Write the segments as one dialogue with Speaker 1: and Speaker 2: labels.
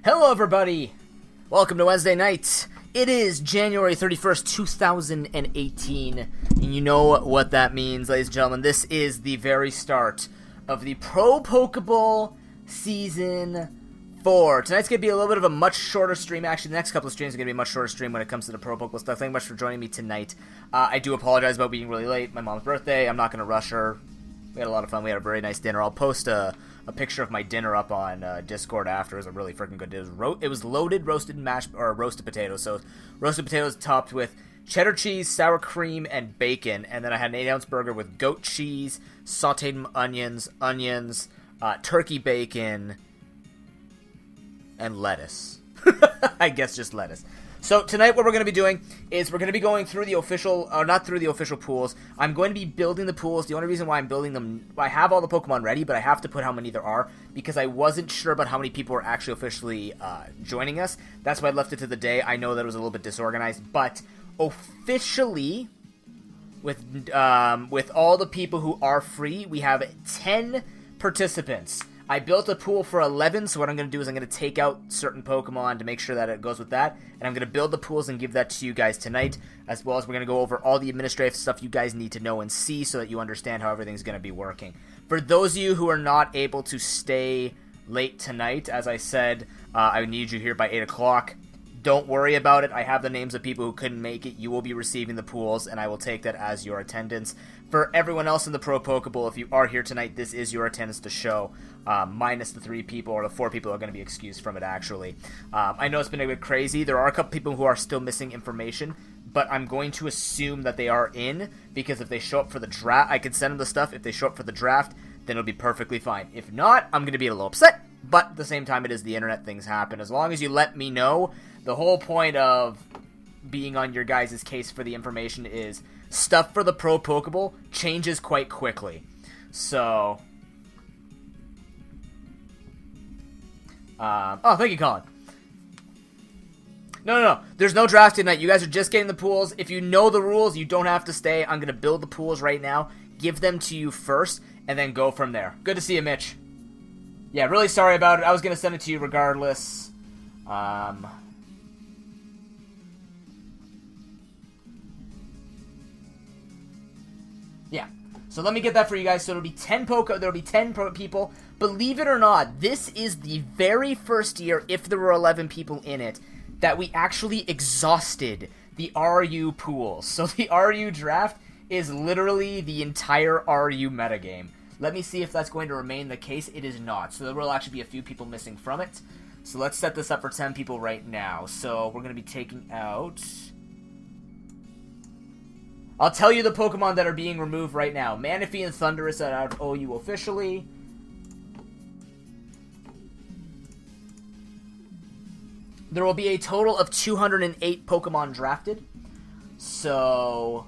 Speaker 1: Hello everybody! Welcome to Wednesday night. It is January 31st, 2018, and you know what that means, ladies and gentlemen. This is the very start of the ProPokeBowl Season 4. Tonight's going to be a little bit of a much shorter stream. Actually, the next couple of streams are going to be a much shorter stream when it comes to the ProPokeBowl stuff. Thank you much for joining me tonight. I do apologize about being really late. My mom's birthday. I'm not going to rush her. We had a lot of fun. We had a very nice dinner. I'll post a picture of my dinner up on Discord after. It was a really freaking good dinner. It was loaded roasted roasted potatoes. So roasted potatoes topped with cheddar cheese, sour cream, and bacon. And then I had an 8-ounce burger with goat cheese, sauteed onions, turkey bacon, and lettuce. I guess just lettuce. So tonight what we're going to be doing is we're going to be going through the official, not through the official pools. I'm going to be building the pools. The only reason why I'm building them, I have all the Pokemon ready, but I have to put how many there are because I wasn't sure about how many people were actually officially joining us. That's why I left it to the day. I know that it was a little bit disorganized, but officially, with all the people who are free, we have 10 participants. I built a pool for 11, so what I'm going to do is I'm going to take out certain Pokemon to make sure that it goes with that, and I'm going to build the pools and give that to you guys tonight, as well as we're going to go over all the administrative stuff you guys need to know and see so that you understand how everything's going to be working. For those of you who are not able to stay late tonight, as I said, I need you here by 8 o'clock. Don't worry about it. I have the names of people who couldn't make it. You will be receiving the pools, and I will take that as your attendance. For everyone else in the ProPokeBowl, if you are here tonight, this is your attendance to show, minus the 3 people, or the 4 people are going to be excused from it, actually. I know it's been a bit crazy. There are a couple people who are still missing information, but I'm going to assume that they are in, because if they show up for the draft, I can send them the stuff. If they show up for the draft, then it'll be perfectly fine. If not, I'm going to be a little upset, but at the same time, it is the internet. Things happen. As long as you let me know, the whole point of being on your guys' case for the information is stuff for the ProPokeBowl changes quite quickly. So, oh, thank you, Colin. No. There's no draft tonight. You guys are just getting the pools. If you know the rules, you don't have to stay. I'm going to build the pools right now, give them to you first, and then go from there. Good to see you, Mitch. Yeah, really sorry about it. I was going to send it to you regardless. Yeah, so let me get that for you guys. So it'll be 10 there'll be 10 people. Believe it or not, this is the very first year, if there were 11 people in it, that we actually exhausted the RU pools. So the RU draft is literally the entire RU metagame. Let me see if that's going to remain the case. It is not. So there will actually be a few people missing from it. So let's set this up for 10 people right now. So we're going to be taking out... I'll tell you the Pokemon that are being removed right now. Manaphy and Thundurus are out of OU officially. There will be a total of 208 Pokemon drafted. So,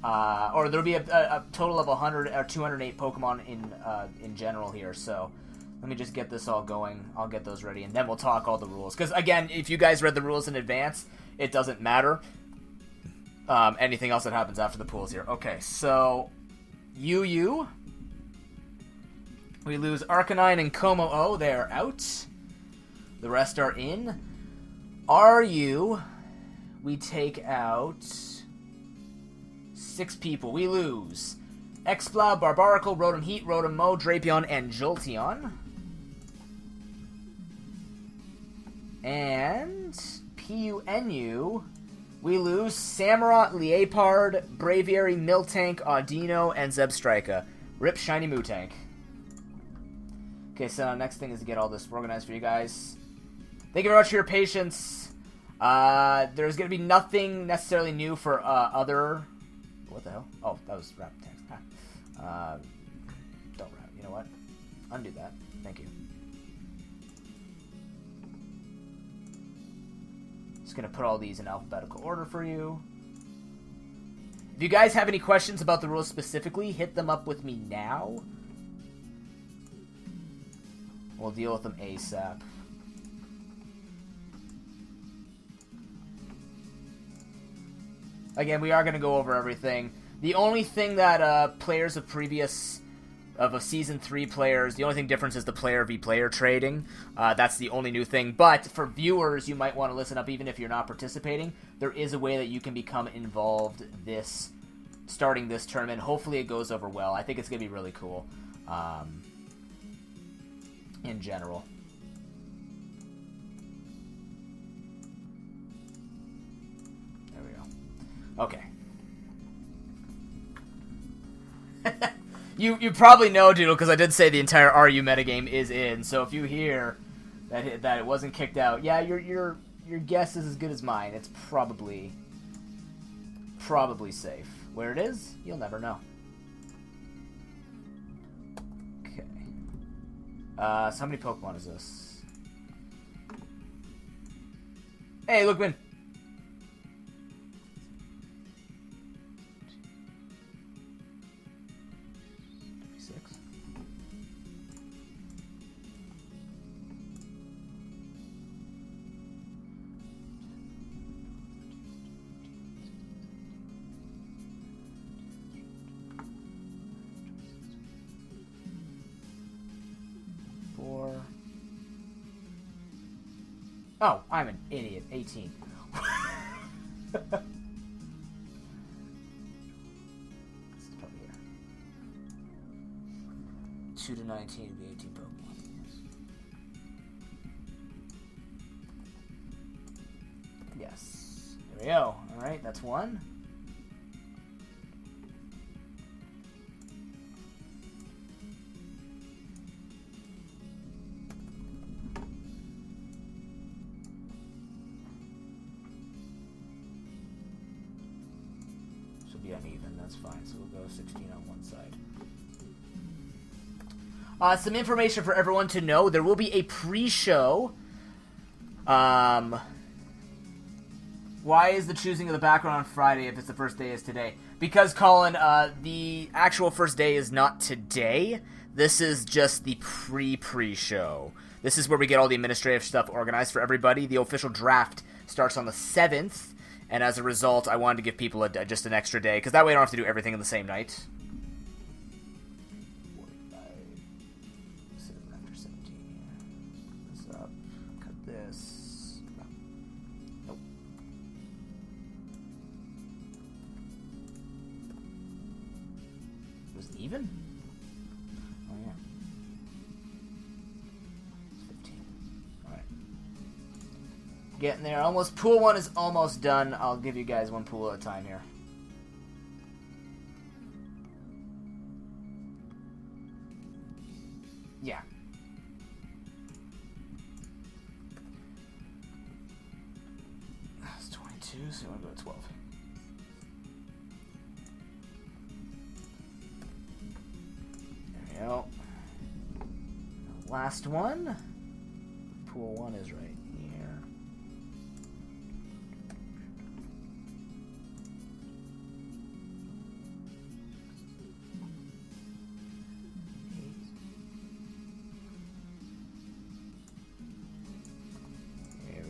Speaker 1: or there'll be a total of 100 or 208 Pokemon in general here. So, let me just get this all going. I'll get those ready, and then we'll talk all the rules. Because again, if you guys read the rules in advance, it doesn't matter. Anything else that happens after the pools here. Okay, so UU. We lose Arcanine and Como-O. They are out. The rest are in. RU. We take out 6 people. We lose Exploud, Barbaracle, Rotom Heat, Rotom Mow, Drapion, and Jolteon. And PUNU. We lose Samurott, Liepard, Braviary, Miltank, Audino, and Zebstrika. Rip Shiny Mootank. Okay, so next thing is to get all this organized for you guys. Thank you very much for your patience. There's going to be nothing necessarily new for other... What the hell? Oh, that was wrap text. Don't wrap. You know what? Undo that. Thank you. Just going to put all these in alphabetical order for you. If you guys have any questions about the rules specifically, hit them up with me now. We'll deal with them ASAP. Again, we are going to go over everything. The only thing that players of previous of a Season 3 players. The only thing difference is the player v player trading. That's the only new thing. But for viewers, you might want to listen up even if you're not participating. There is a way that you can become involved starting this tournament. Hopefully it goes over well. I think it's going to be really cool in general. There we go. Okay. You probably know, Doodle, because I did say the entire RU metagame is in. So if you hear that it wasn't kicked out, yeah, your guess is as good as mine. It's probably safe. Where it is, you'll never know. Okay. So how many Pokemon is this? Hey, look, Min. 4. Oh, I'm an idiot. 18. It's probably here. 2 to 19 would be 18 Pokemon. Yes. There we go. Alright, that's 1. Be uneven, that's fine. So we'll go 16 on one side. Some information for everyone to know. There will be a pre-show. Why is the choosing of the background on Friday if it's the first day is today? Because, Colin, the actual first day is not today. This is just the pre-show. This is where we get all the administrative stuff organized for everybody. The official draft starts on the 7th. And as a result, I wanted to give people just an extra day, because that way I don't have to do everything in the same night. 45. After 17 here. This up. Cut this. Nope. Was it even? Oh, yeah. It's 15. Alright. Getting there. Almost. Pool 1 is almost done. I'll give you guys one pool at a time here. Yeah. That's 22, so you want to go to 12. There we go. Last one. Pool 1 is right here.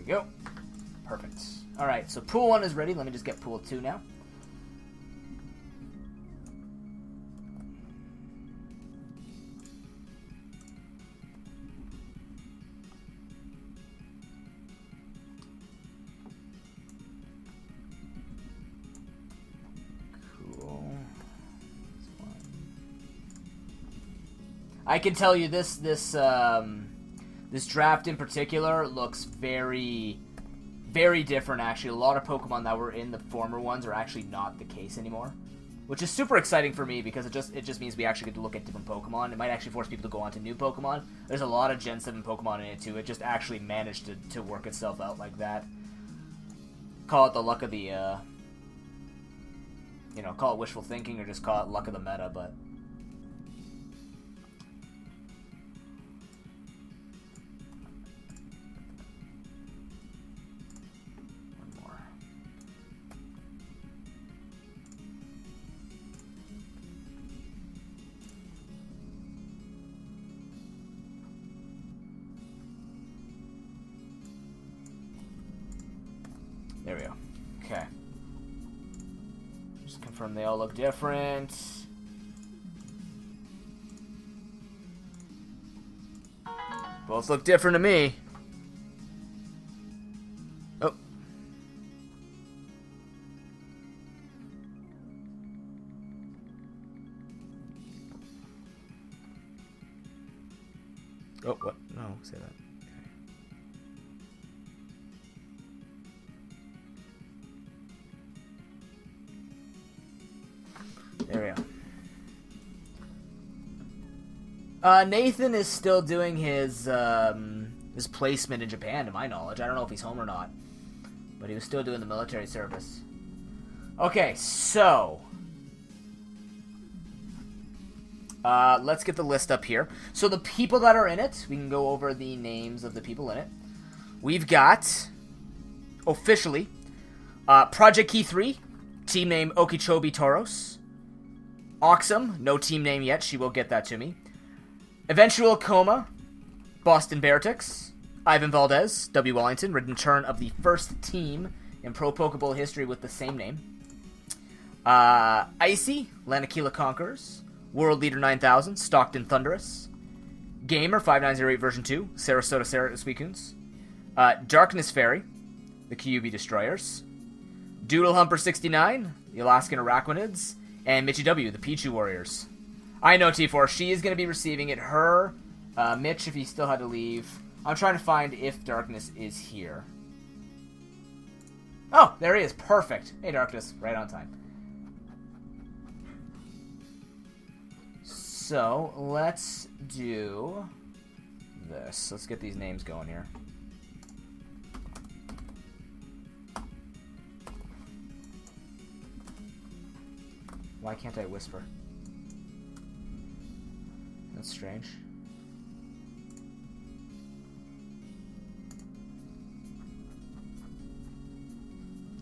Speaker 1: Go. Perfect. Alright, so pool 1 is ready. Let me just get pool 2 now. Cool. I can tell you this draft in particular looks very, very different, actually. A lot of Pokemon that were in the former ones are actually not the case anymore. Which is super exciting for me, because it just means we actually get to look at different Pokemon. It might actually force people to go on to new Pokemon. There's a lot of Gen 7 Pokemon in it, too. It just actually managed to work itself out like that. Call it the luck of the, call it wishful thinking, or just call it luck of the meta, but... There we go. Okay. Just confirm they all look different. Both look different to me. Oh. Oh, what? No, say that. Okay. There we go. Nathan is still doing his placement in Japan, to my knowledge. I don't know if he's home or not, but he was still doing the military service. Okay, so let's get the list up here. So the people that are in it, we can go over the names of the people in it. We've got, officially, Project Key 3, team name Okeechobee Toros. Oxum, no team name yet, she will get that to me. Eventual Coma, Boston Beartix. Ivan Valdez, W. Wellington, return of the first team in ProPokeBowl history with the same name. Icy, Lanakila Conquerors. World Leader 9000, Stockton Thunderous. Gamer 5908 version 2, Sarasota Suicunes. Darkness Fairy, the Kyuubi Destroyers. Doodle Humper 69, the Alaskan Araquanids. And Mitchie W, the Pichu Warriors. I know, T4, she is going to be receiving it. Her, Mitch, if he still had to leave. I'm trying to find if Darkness is here. Oh, there he is. Perfect. Hey, Darkness. Right on time. So, let's do this. Let's get these names going here. Why can't I whisper? That's strange.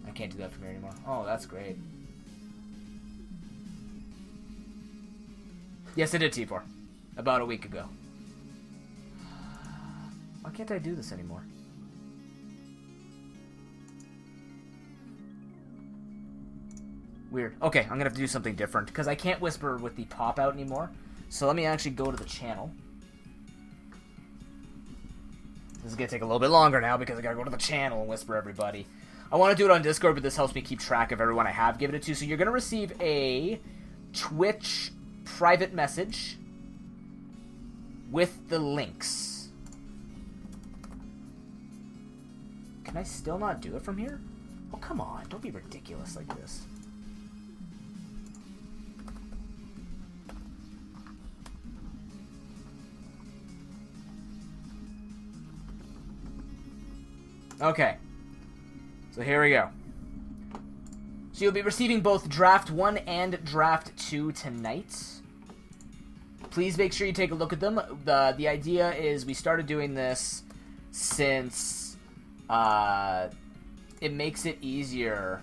Speaker 1: I can't do that from here anymore. Oh, that's great. Yes, I did, T4. About a week ago. Why can't I do this anymore? Weird. Okay, I'm gonna have to do something different because I can't whisper with the pop out anymore. So let me actually go to the channel. This is gonna take a little bit longer now because I gotta go to the channel and whisper everybody. I want to do it on Discord, but this helps me keep track of everyone I have given it to. So you're gonna receive a Twitch private message with the links. Can I still not do it from here? Oh, come on. Don't be ridiculous like this. Okay, so here we go. So you'll be receiving both Draft 1 and Draft 2 tonight. Please make sure you take a look at them. The idea is we started doing this since it makes it easier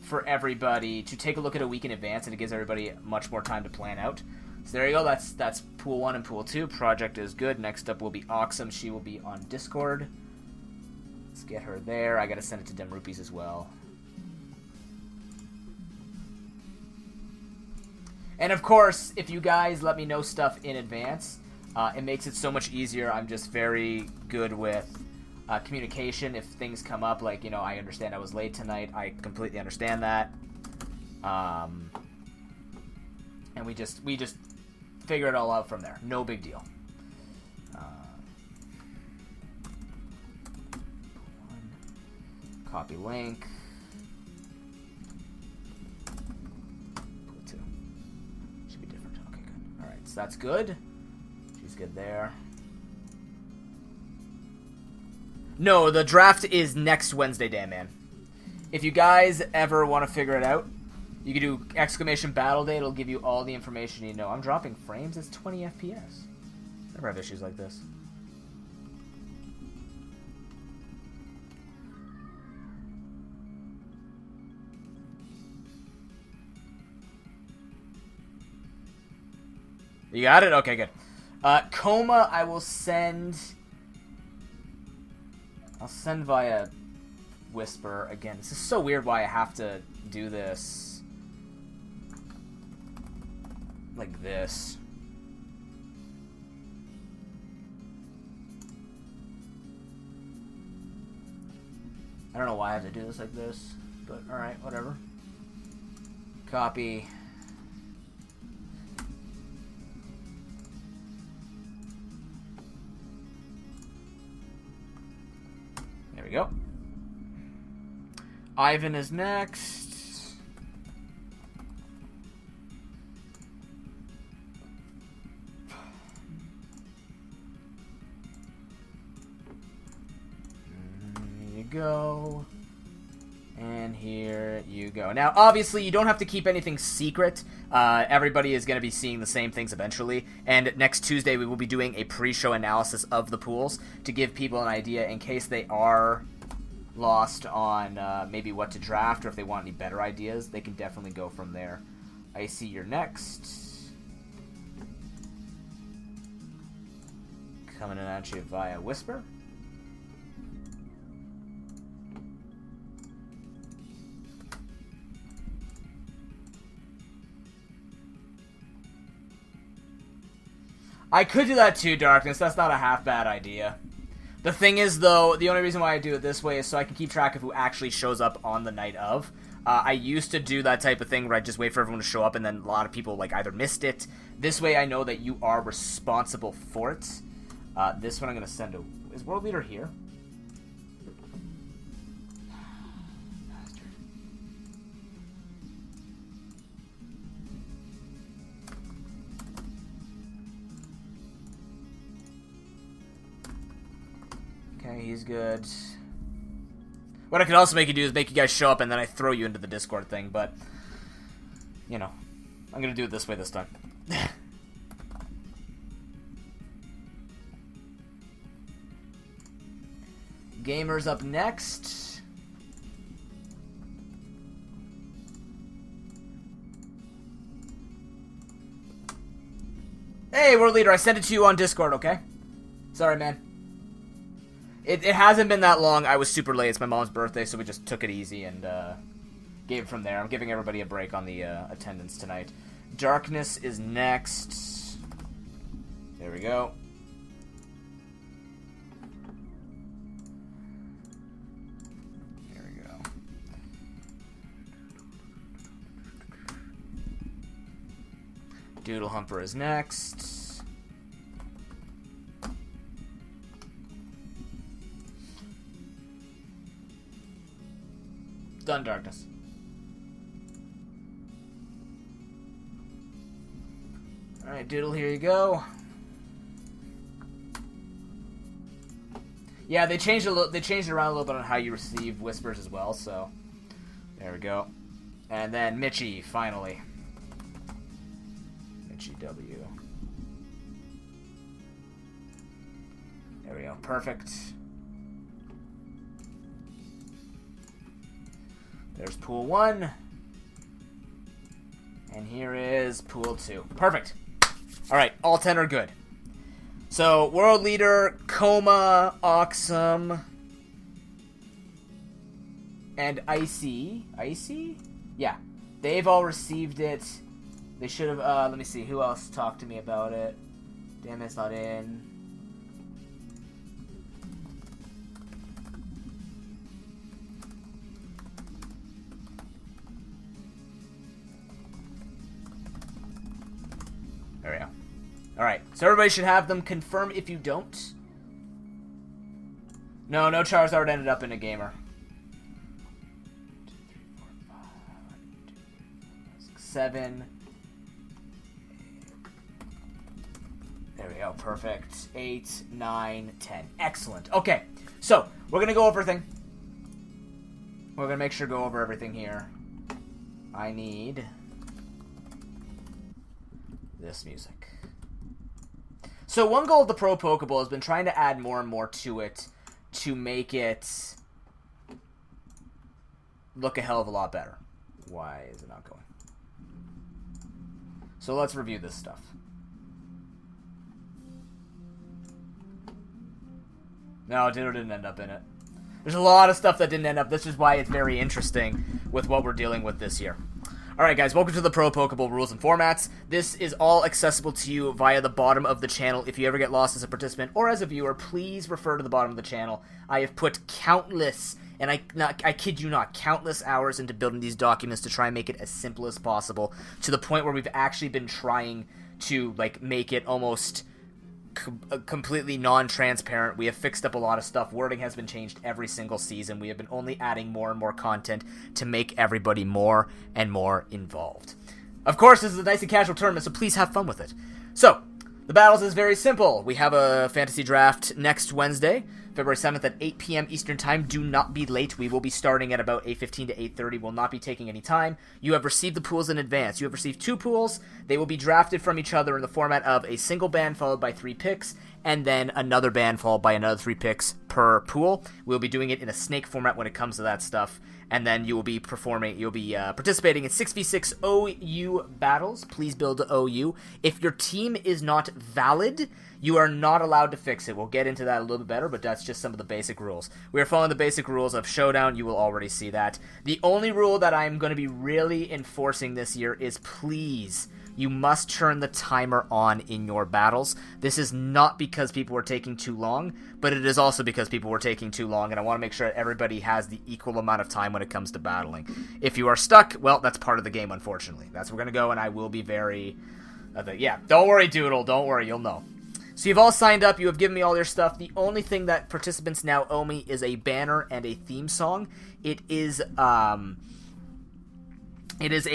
Speaker 1: for everybody to take a look at a week in advance, and it gives everybody much more time to plan out. So there you go. That's Pool 1 and Pool 2. Project is good. Next up will be Oxum. She will be on Discord. Let's get her there. I gotta send it to Dem Rupees as well. And of course, if you guys let me know stuff in advance, it makes it so much easier. I'm just very good with communication. If things come up, like, you know, I understand I was late tonight. I completely understand that. And we just figure it all out from there. No big deal. Copy link. Pool 2. Should be different. Okay, good. Alright, so that's good. She's good there. No, the draft is next Wednesday, Dan Man. If you guys ever want to figure it out, you can do exclamation battle day. It'll give you all the information you know. I'm dropping frames. It's 20 FPS. Never have issues like this. You got it? Okay, good. Coma, I will send... I'll send via Whisper again. This is so weird why I have to do this like this. I don't know why I have to do this like this, but alright, whatever. Copy. There we go. Ivan is next. Here you go. And here you go. Now, obviously, you don't have to keep anything secret. Everybody is going to be seeing the same things eventually. And next Tuesday, we will be doing a pre-show analysis of the pools to give people an idea in case they are lost on maybe what to draft, or if they want any better ideas, they can definitely go from there. I see you're next. Coming in at you via Whisper. I could do that too, Darkness. That's not a half bad idea. The thing is, though, the only reason why I do it this way is so I can keep track of who actually shows up on the night of. I used to do that type of thing where I just wait for everyone to show up, and then a lot of people like either missed it. This way I know that you are responsible for it. This one I'm going to send to... Is World Leader here? Okay, he's good. What I could also make you do is make you guys show up and then I throw you into the Discord thing, but, you know, I'm going to do it this way this time. Gamer's up next. Hey, World Leader, I sent it to you on Discord, okay? Sorry, man. It hasn't been that long. I was super late. It's my mom's birthday, so we just took it easy and gave it from there. I'm giving everybody a break on the attendance tonight. Darkness is next. There we go. There we go. Doodle Humper is next. Done, Darkness. Alright, Doodle, here you go. Yeah, they changed it around a little bit on how you receive whispers as well, so there we go. And then Mitchie, finally. Mitchie W. There we go, perfect. There's pool 1. And here is pool 2. Perfect. Alright, all 10 are good. So, World Leader, Coma, Oxum, and Icy. Icy? Yeah. They've all received it. They should have, let me see, who else talked to me about it? Damn, it's not in. There we go. Alright, so everybody should have them. Confirm if you don't. No Charizard ended up in a gamer. 2, 3, 4, 5, 6, 7. There we go, perfect. 8, 9, 10. Excellent. Okay, so we're going to go over everything. We're going to make sure to go over everything here. I need this music. So one goal of the ProPokeBowl has been trying to add more and more to it to make it look a hell of a lot better. Why is it not going? So let's review this stuff. No, Ditto didn't end up in it. There's a lot of stuff that didn't end up. This is why it's very interesting with what we're dealing with this year. Alright guys, welcome to the ProPokeBowl rules and formats. This is all accessible to you via the bottom of the channel. If you ever get lost as a participant or as a viewer, please refer to the bottom of the channel. I have put countless and I kid you not, countless hours into building these documents to try and make it as simple as possible, to the point where we've actually been trying to like make it almost completely non-transparent. We have fixed up a lot of stuff. Wording has been changed every single season. We have been only adding more and more content to make everybody more and more involved. Of course, this is a nice and casual tournament, so please have fun with it. So, the battles is very simple. We have a fantasy draft next Wednesday, February 7th at 8 p.m. Eastern Time. Do not be late. We will be starting at about 8:15 to 8:30. Will not be taking any time. You have received the pools in advance. You have received 2 pools. They will be drafted from each other in the format of a single band followed by 3 picks, and then another band followed by another 3 picks per pool. We'll be doing it in a snake format when it comes to that stuff. And then you'll be participating in 6v6 OU battles. Please build OU. If your team is not valid, you are not allowed to fix it. We'll get into that a little bit better, but that's just some of the basic rules. We are following the basic rules of Showdown. You will already see that. The only rule that I'm going to be really enforcing this year is please, you must turn the timer on in your battles. This is not because people were taking too long, but it is also because people were taking too long, and I want to make sure that everybody has the equal amount of time when it comes to battling. If you are stuck, well, that's part of the game, unfortunately. That's where we're going to go, and I will be very... yeah, don't worry, Doodle. Don't worry, you'll know. So you've all signed up. You have given me all your stuff. The only thing that participants now owe me is a banner and a theme song. It is a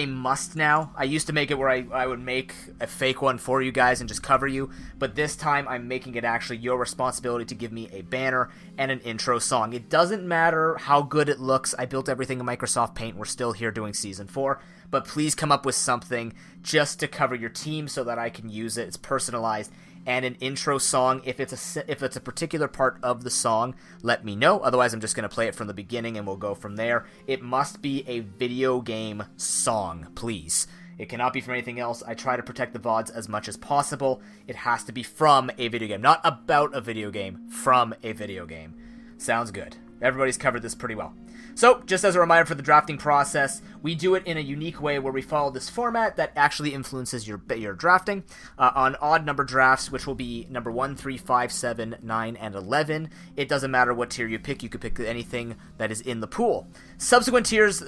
Speaker 1: must now. I used to make it where I would make a fake one for you guys and just cover you, but this time I'm making it actually your responsibility to give me a banner and an intro song. It doesn't matter how good it looks. I built everything in Microsoft Paint. We're still here doing Season 4, but please come up with something just to cover your team so that I can use it. It's personalized. And an intro song. If it's a particular part of the song, let me know. Otherwise, I'm just going to play it from the beginning and we'll go from there. It must be a video game song, please. It cannot be from anything else. I try to protect the VODs as much as possible. It has to be from a video game. Not about a video game, from a video game. Sounds good. Everybody's covered this pretty well. So, just as a reminder for the drafting process, we do it in a unique way where we follow this format that actually influences your drafting. On odd number drafts, which will be number 1, 3, 5, 7, 9, and 11, it doesn't matter what tier you pick. You could pick anything that is in the pool. Subsequent tiers,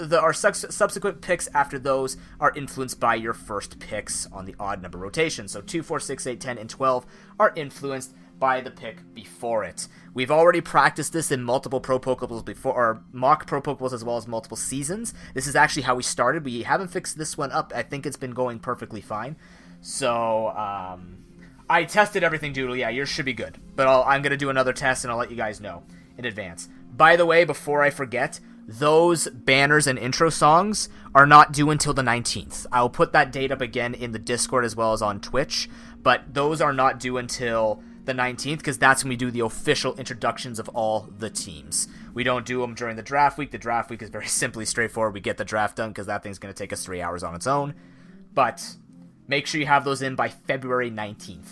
Speaker 1: subsequent picks after those are influenced by your first picks on the odd number rotation. So 2, 4, 6, 8, 10, and 12 are influenced by the pick before it. We've already practiced this in multiple ProPokeBowls before, or mock ProPokeBowls as well as multiple seasons. This is actually how we started. We haven't fixed this one up. I think it's been going perfectly fine. So, I tested everything, Doodle. Yeah, yours should be good. But I'm going to do another test and I'll let you guys know in advance. By the way, before I forget, those banners and intro songs are not due until the 19th. I'll put that date up again in the Discord as well as on Twitch, but those are not due until the 19th, because that's when we do the official introductions of all the teams. We don't do them during the draft week. The draft week is very simply straightforward. We get the draft done because that thing's going to take us 3 hours on its own. But make sure you have those in by February 19th.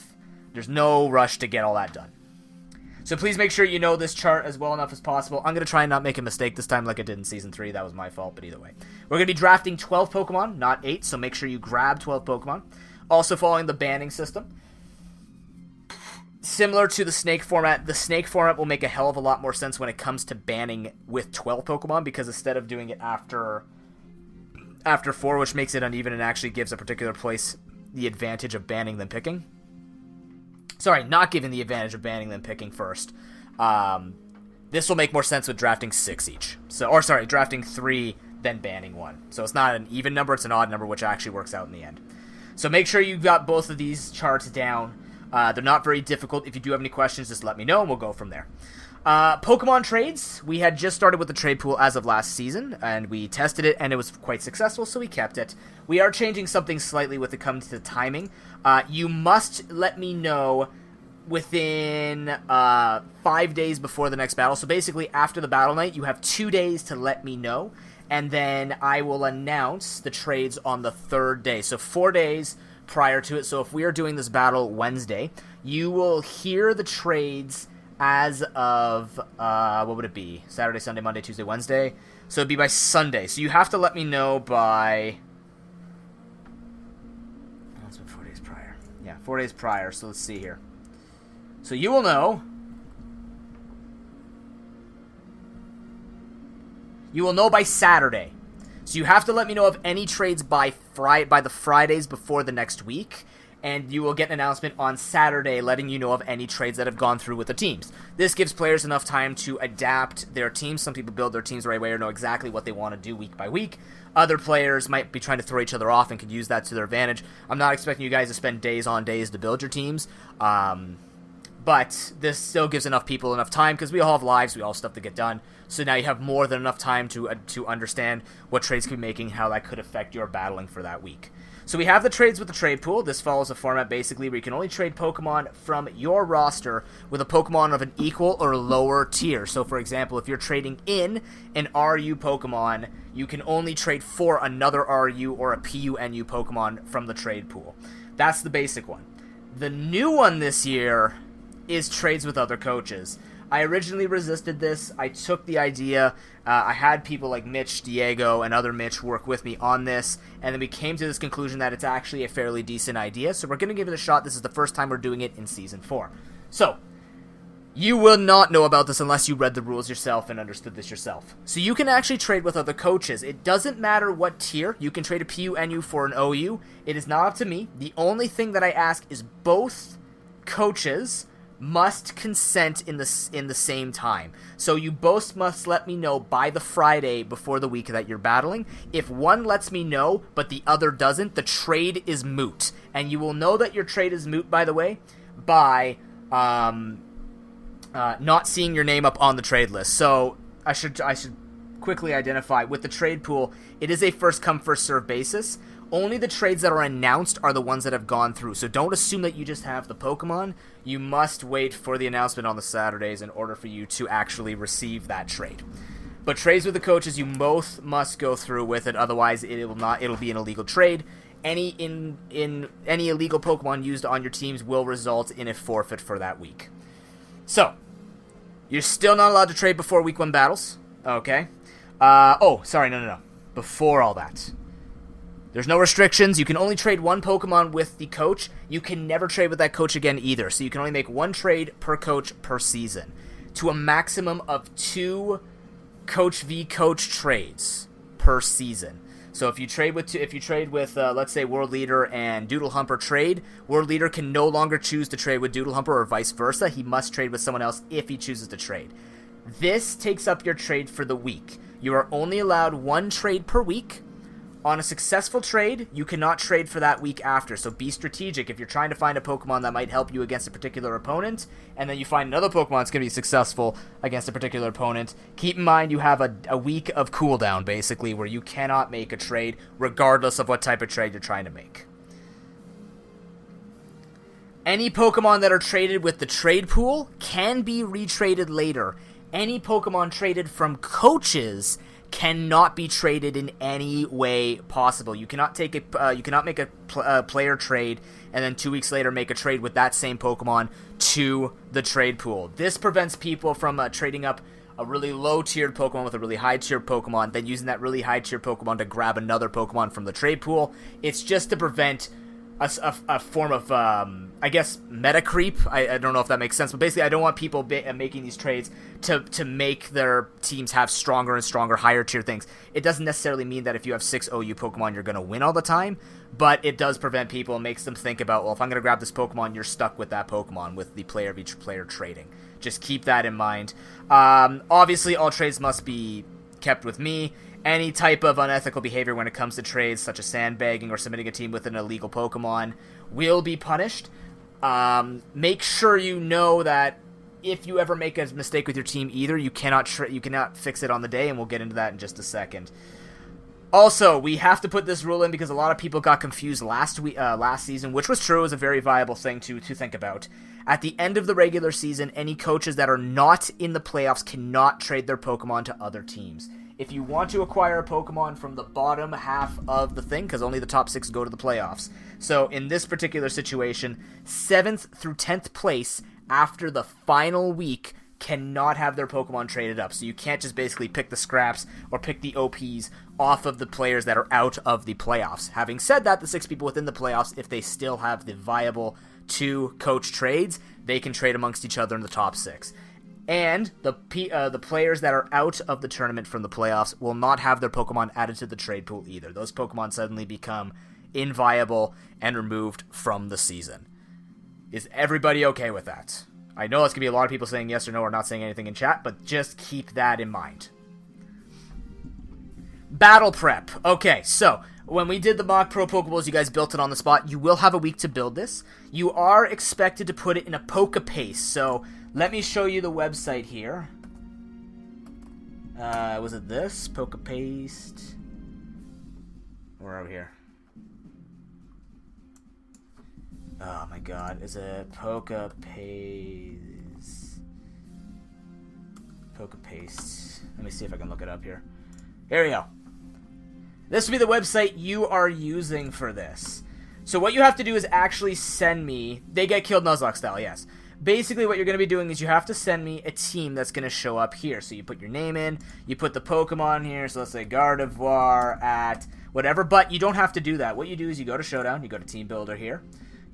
Speaker 1: There's no rush to get all that done. So please make sure you know this chart as well enough as possible. I'm going to try and not make a mistake this time like I did in Season 3. That was my fault, but either way. We're going to be drafting 12 Pokemon, not 8, so make sure you grab 12 Pokemon. Also following the banning system. Similar to the snake format, the snake format will make a hell of a lot more sense when it comes to banning with 12 Pokemon, because instead of doing it after 4, which makes it uneven and actually gives a particular place the advantage of banning than picking. Sorry, not giving the advantage of banning than picking first. This will make more sense with drafting 6 each. Drafting 3, then banning 1. So it's not an even number, it's an odd number, which actually works out in the end. So make sure you've got both of these charts down. They're not very difficult. If you do have any questions, just let me know and we'll go from there. Pokemon trades. We had just started with the trade pool as of last season, and we tested it, and it was quite successful, so we kept it. We are changing something slightly with it comes to timing. You must let me know within 5 days before the next battle. So basically, after the battle night, you have 2 days to let me know, and then I will announce the trades on the 3rd day. So 4 days prior to it. So if we are doing this battle Wednesday, you will hear the trades as of, what would it be? Saturday, Sunday, Monday, Tuesday, Wednesday. So it'd be by Sunday. So you have to let me know by... Oh, it's been 4 days prior. Yeah, 4 days prior. So let's see here. So you will know You will know by Saturday. So you have to let me know of any trades by the Fridays before the next week, and you will get an announcement on Saturday letting you know of any trades that have gone through with the teams. This gives players enough time to adapt their teams. Some people build their teams the right way or know exactly what they want to do week by week. Other players might be trying to throw each other off and could use that to their advantage. I'm not expecting you guys to spend days on days to build your teams, but this still gives enough people enough time because we all have lives, we all have stuff to get done. So now you have more than enough time to understand what trades could be making, how that could affect your battling for that week. So we have the trades with the trade pool. This follows a format basically where you can only trade Pokemon from your roster with a Pokemon of an equal or lower tier. So for example, if you're trading in an RU Pokemon, you can only trade for another RU or a PUNU Pokemon from the trade pool. That's the basic one. The new one this year is trades with other coaches. I originally resisted this. I took the idea. I had people like Mitch, Diego, and other Mitch work with me on this, and then we came to this conclusion that it's actually a fairly decent idea, so we're going to give it a shot. This is the first time we're doing it in Season 4. So, you will not know about this unless you read the rules yourself and understood this yourself. So you can actually trade with other coaches. It doesn't matter what tier. You can trade a PUNU for an OU. It is not up to me. The only thing that I ask is both coaches must consent in the same time. So you both must let me know by the Friday before the week that you're battling. If one lets me know, but the other doesn't, the trade is moot. And you will know that your trade is moot, by the way, by not seeing your name up on the trade list. So I should quickly identify, with the trade pool, it is a first-come, first-served basis. Only the trades that are announced are the ones that have gone through. So don't assume that you just have the Pokemon. You must wait for the announcement on the Saturdays in order for you to actually receive that trade. But trades with the coaches, you both must go through with it. Otherwise, it'll be an illegal trade. Any illegal Pokemon used on your teams will result in a forfeit for that week. So, you're still not allowed to trade before Week 1 battles. Okay. No. Before all that. There's no restrictions. You can only trade one Pokemon with the coach. You can never trade with that coach again either. So you can only make one trade per coach per season, to a maximum of 2 coach v coach trades per season. So if you trade with let's say World Leader and Doodle Humper trade, World Leader can no longer choose to trade with Doodle Humper or vice versa. He must trade with someone else if he chooses to trade. This takes up your trade for the week. You are only allowed 1 trade per week. On a successful trade, you cannot trade for that week after, so be strategic. If you're trying to find a Pokemon that might help you against a particular opponent, and then you find another Pokemon that's going to be successful against a particular opponent, keep in mind you have a week of cooldown, basically, where you cannot make a trade, regardless of what type of trade you're trying to make. Any Pokemon that are traded with the trade pool can be retraded later. Any Pokemon traded from coaches cannot be traded in any way possible. You cannot make a player trade and then 2 weeks later make a trade with that same Pokemon to the trade pool. This prevents people from trading up a really low-tiered Pokemon with a really high-tiered Pokemon, then using that really high-tiered Pokemon to grab another Pokemon from the trade pool. It's just to prevent a form of, meta creep. I don't know if that makes sense, but basically I don't want people making these trades to make their teams have stronger and stronger, higher tier things. It doesn't necessarily mean that if you have 6 OU Pokemon, you're going to win all the time, but it does prevent people and makes them think about, well, if I'm going to grab this Pokemon, you're stuck with that Pokemon, with the player of each player trading. Just keep that in mind. Obviously, all trades must be kept with me. Any type of unethical behavior when it comes to trades, such as sandbagging or submitting a team with an illegal Pokemon, will be punished. Make sure you know that if you ever make a mistake with your team either, you cannot fix it on the day, and we'll get into that in just a second. Also, we have to put this rule in because a lot of people got confused last season, which was true. It was a very viable thing to think about. At the end of the regular season, any coaches that are not in the playoffs cannot trade their Pokemon to other teams. If you want to acquire a Pokemon from the bottom half of the thing, because only the top 6 go to the playoffs. So in this particular situation, 7th through 10th place after the final week cannot have their Pokemon traded up. So you can't just basically pick the scraps or pick the OPs off of the players that are out of the playoffs. Having said that, the 6 people within the playoffs, if they still have the viable 2 coach trades, they can trade amongst each other in the top 6. And the players that are out of the tournament from the playoffs will not have their Pokemon added to the trade pool either. Those Pokemon suddenly become inviable and removed from the season. Is everybody okay with that? I know that's going to be a lot of people saying yes or no or not saying anything in chat, but just keep that in mind. Battle prep. Okay, so when we did the mock Pro Pokeballs, you guys built it on the spot. You will have a week to build this. You are expected to put it in a PokePaste, so let me show you the website here. Was it this? PokePaste. Where are we here? Oh my god, is it PokePaste? PokePaste. Let me see if I can look it up here. Here we go. This will be the website you are using for this. So what you have to do is actually send me... They get killed Nuzlocke style, yes. Basically what you're going to be doing is you have to send me a team that's going to show up here. So you put your name in, you put the Pokemon here, so let's say Gardevoir at whatever, but you don't have to do that. What you do is you go to Showdown, you go to Team Builder here,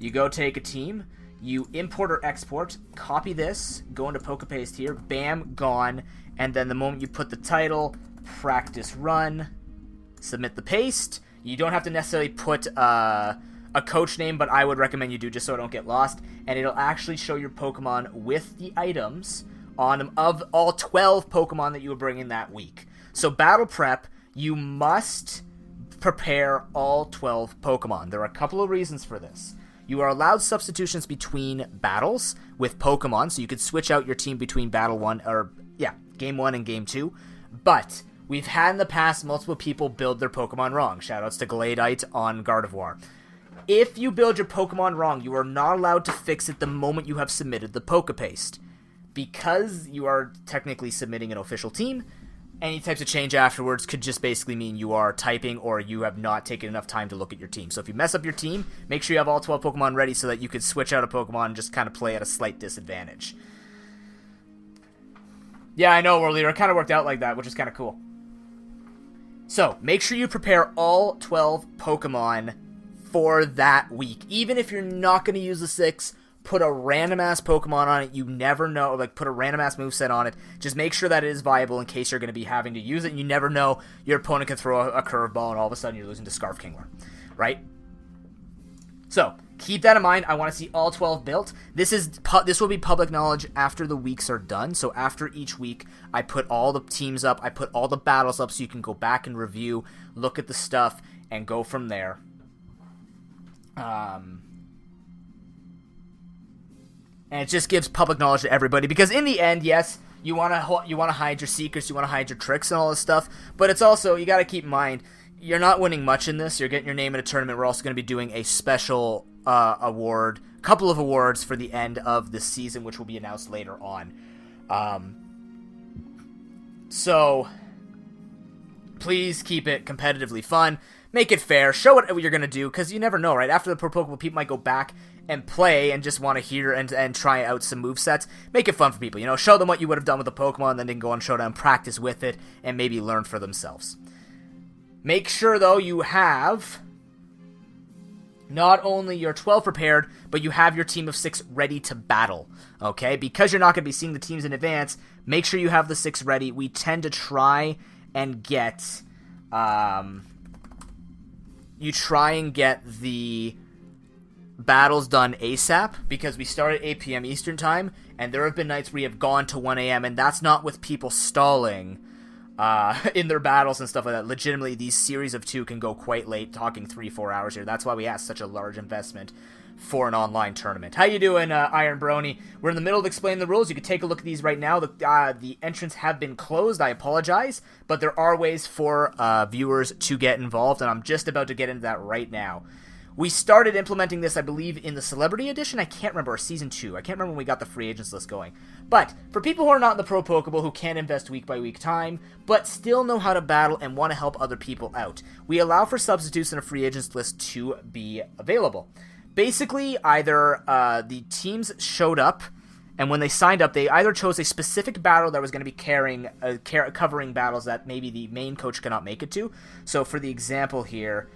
Speaker 1: you go take a team, you import or export, copy this, go into PokePaste here, bam, gone, and then the moment you put the title, practice run, submit the paste. You don't have to necessarily put a coach name, but I would recommend you do just so I don't get lost. And it'll actually show your Pokemon with the items on them of all 12 Pokemon that you were bringing that week. So battle prep, you must prepare all 12 Pokemon. There are a couple of reasons for this. You are allowed substitutions between battles with Pokemon, so you could switch out your team between Game 1 and Game 2. But we've had in the past multiple people build their Pokemon wrong. Shoutouts to Gladeite on Gardevoir. If you build your Pokemon wrong, you are not allowed to fix it the moment you have submitted the PokePaste. Because you are technically submitting an official team, any types of change afterwards could just basically mean you are typing or you have not taken enough time to look at your team. So if you mess up your team, make sure you have all 12 Pokemon ready so that you could switch out a Pokemon and just kind of play at a slight disadvantage. Yeah, I know, World Leader. It kind of worked out like that, which is kind of cool. So, make sure you prepare all 12 Pokemon for that week. Even if you're not going to use the 6, put a random-ass Pokemon on it. You never know. Like, put a random-ass moveset on it. Just make sure that it is viable in case you're going to be having to use it. You never know. Your opponent can throw a curveball, and all of a sudden you're losing to Scarf Kingler. Right? So, keep that in mind. I want to see all 12 built. This will be public knowledge after the weeks are done. So after each week, I put all the teams up. I put all the battles up so you can go back and review, look at the stuff, and go from there. And it just gives public knowledge to everybody. Because in the end, yes, you want to hide your secrets, you want to hide your tricks and all this stuff. But it's also, you got to keep in mind, you're not winning much in this. You're getting your name in a tournament. We're also going to be doing a special award, couple of awards for the end of the season, which will be announced later on. So please keep it competitively fun. Make it fair. Show what you're going to do, because you never know, right? After the Pro Pokeball, people might go back and play and just want to hear and try out some movesets. Make it fun for people. You know, show them what you would have done with the Pokemon, then they can go on Showdown, practice with it, and maybe learn for themselves. Make sure, though, you have not only your 12 prepared, but you have your team of 6 ready to battle, okay? Because you're not going to be seeing the teams in advance, make sure you have the 6 ready. We tend to try and get, the battles done ASAP, because we start at 8 p.m. Eastern Time, and there have been nights where we have gone to 1 a.m., and that's not with people stalling in their battles and stuff like that. Legitimately, these series of 2 can go quite late, talking 3-4 hours here. That's why we asked such a large investment for an online tournament. How you doing, Iron Brony? We're in the middle of explaining the rules. You can take a look at these right now. The entrants have been closed. I apologize, but there are ways for viewers to get involved, and I'm just about to get into that right now. We started implementing this, I believe, in the Celebrity Edition. I can't remember, Season 2. I can't remember when we got the free agents list going. But for people who are not in the Pro Pokeball, who can't invest week-by-week time, but still know how to battle and want to help other people out, we allow for substitutes in a free agents list to be available. Basically, either the teams showed up, and when they signed up, they either chose a specific battle that was going to be covering battles that maybe the main coach cannot make it to. So for the example here,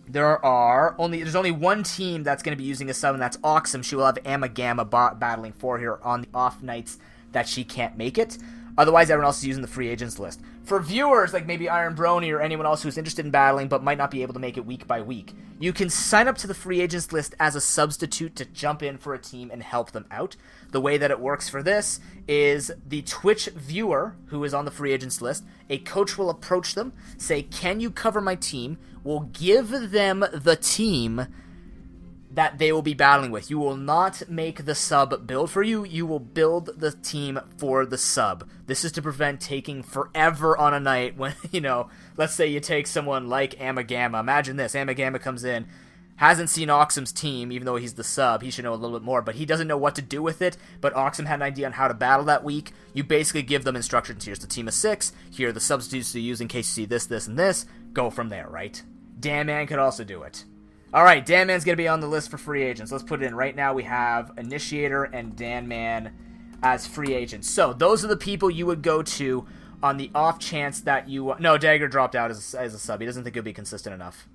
Speaker 1: There's only one team that's going to be using a sub, and that's Oxum. She will have Gamma battling for her on the off nights that she can't make it. Otherwise, everyone else is using the free agents list. For viewers, like maybe Iron Brony or anyone else who's interested in battling but might not be able to make it week by week, you can sign up to the free agents list as a substitute to jump in for a team and help them out. The way that it works for this is the Twitch viewer who is on the free agents list, a coach will approach them, say, "Can you cover my team?" Will give them the team that they will be battling with. You will not make the sub build for you. You will build the team for the sub. This is to prevent taking forever on a night when, let's say you take someone like Amagama. Imagine this. Amagama comes in, hasn't seen Oxum's team, even though he's the sub. He should know a little bit more, but he doesn't know what to do with it. But Oxum had an idea on how to battle that week. You basically give them instructions. Here's the team of 6. Here are the substitutes to use in case you see this, this, and this. Go from there, right? Dan Man could also do it. Alright, Dan Man's going to be on the list for free agents. Let's put it in. Right now we have Initiator and Dan Man as free agents. So, those are the people you would go to on the off chance that you... No, Dagger dropped out as a sub. He doesn't think he'll be consistent enough.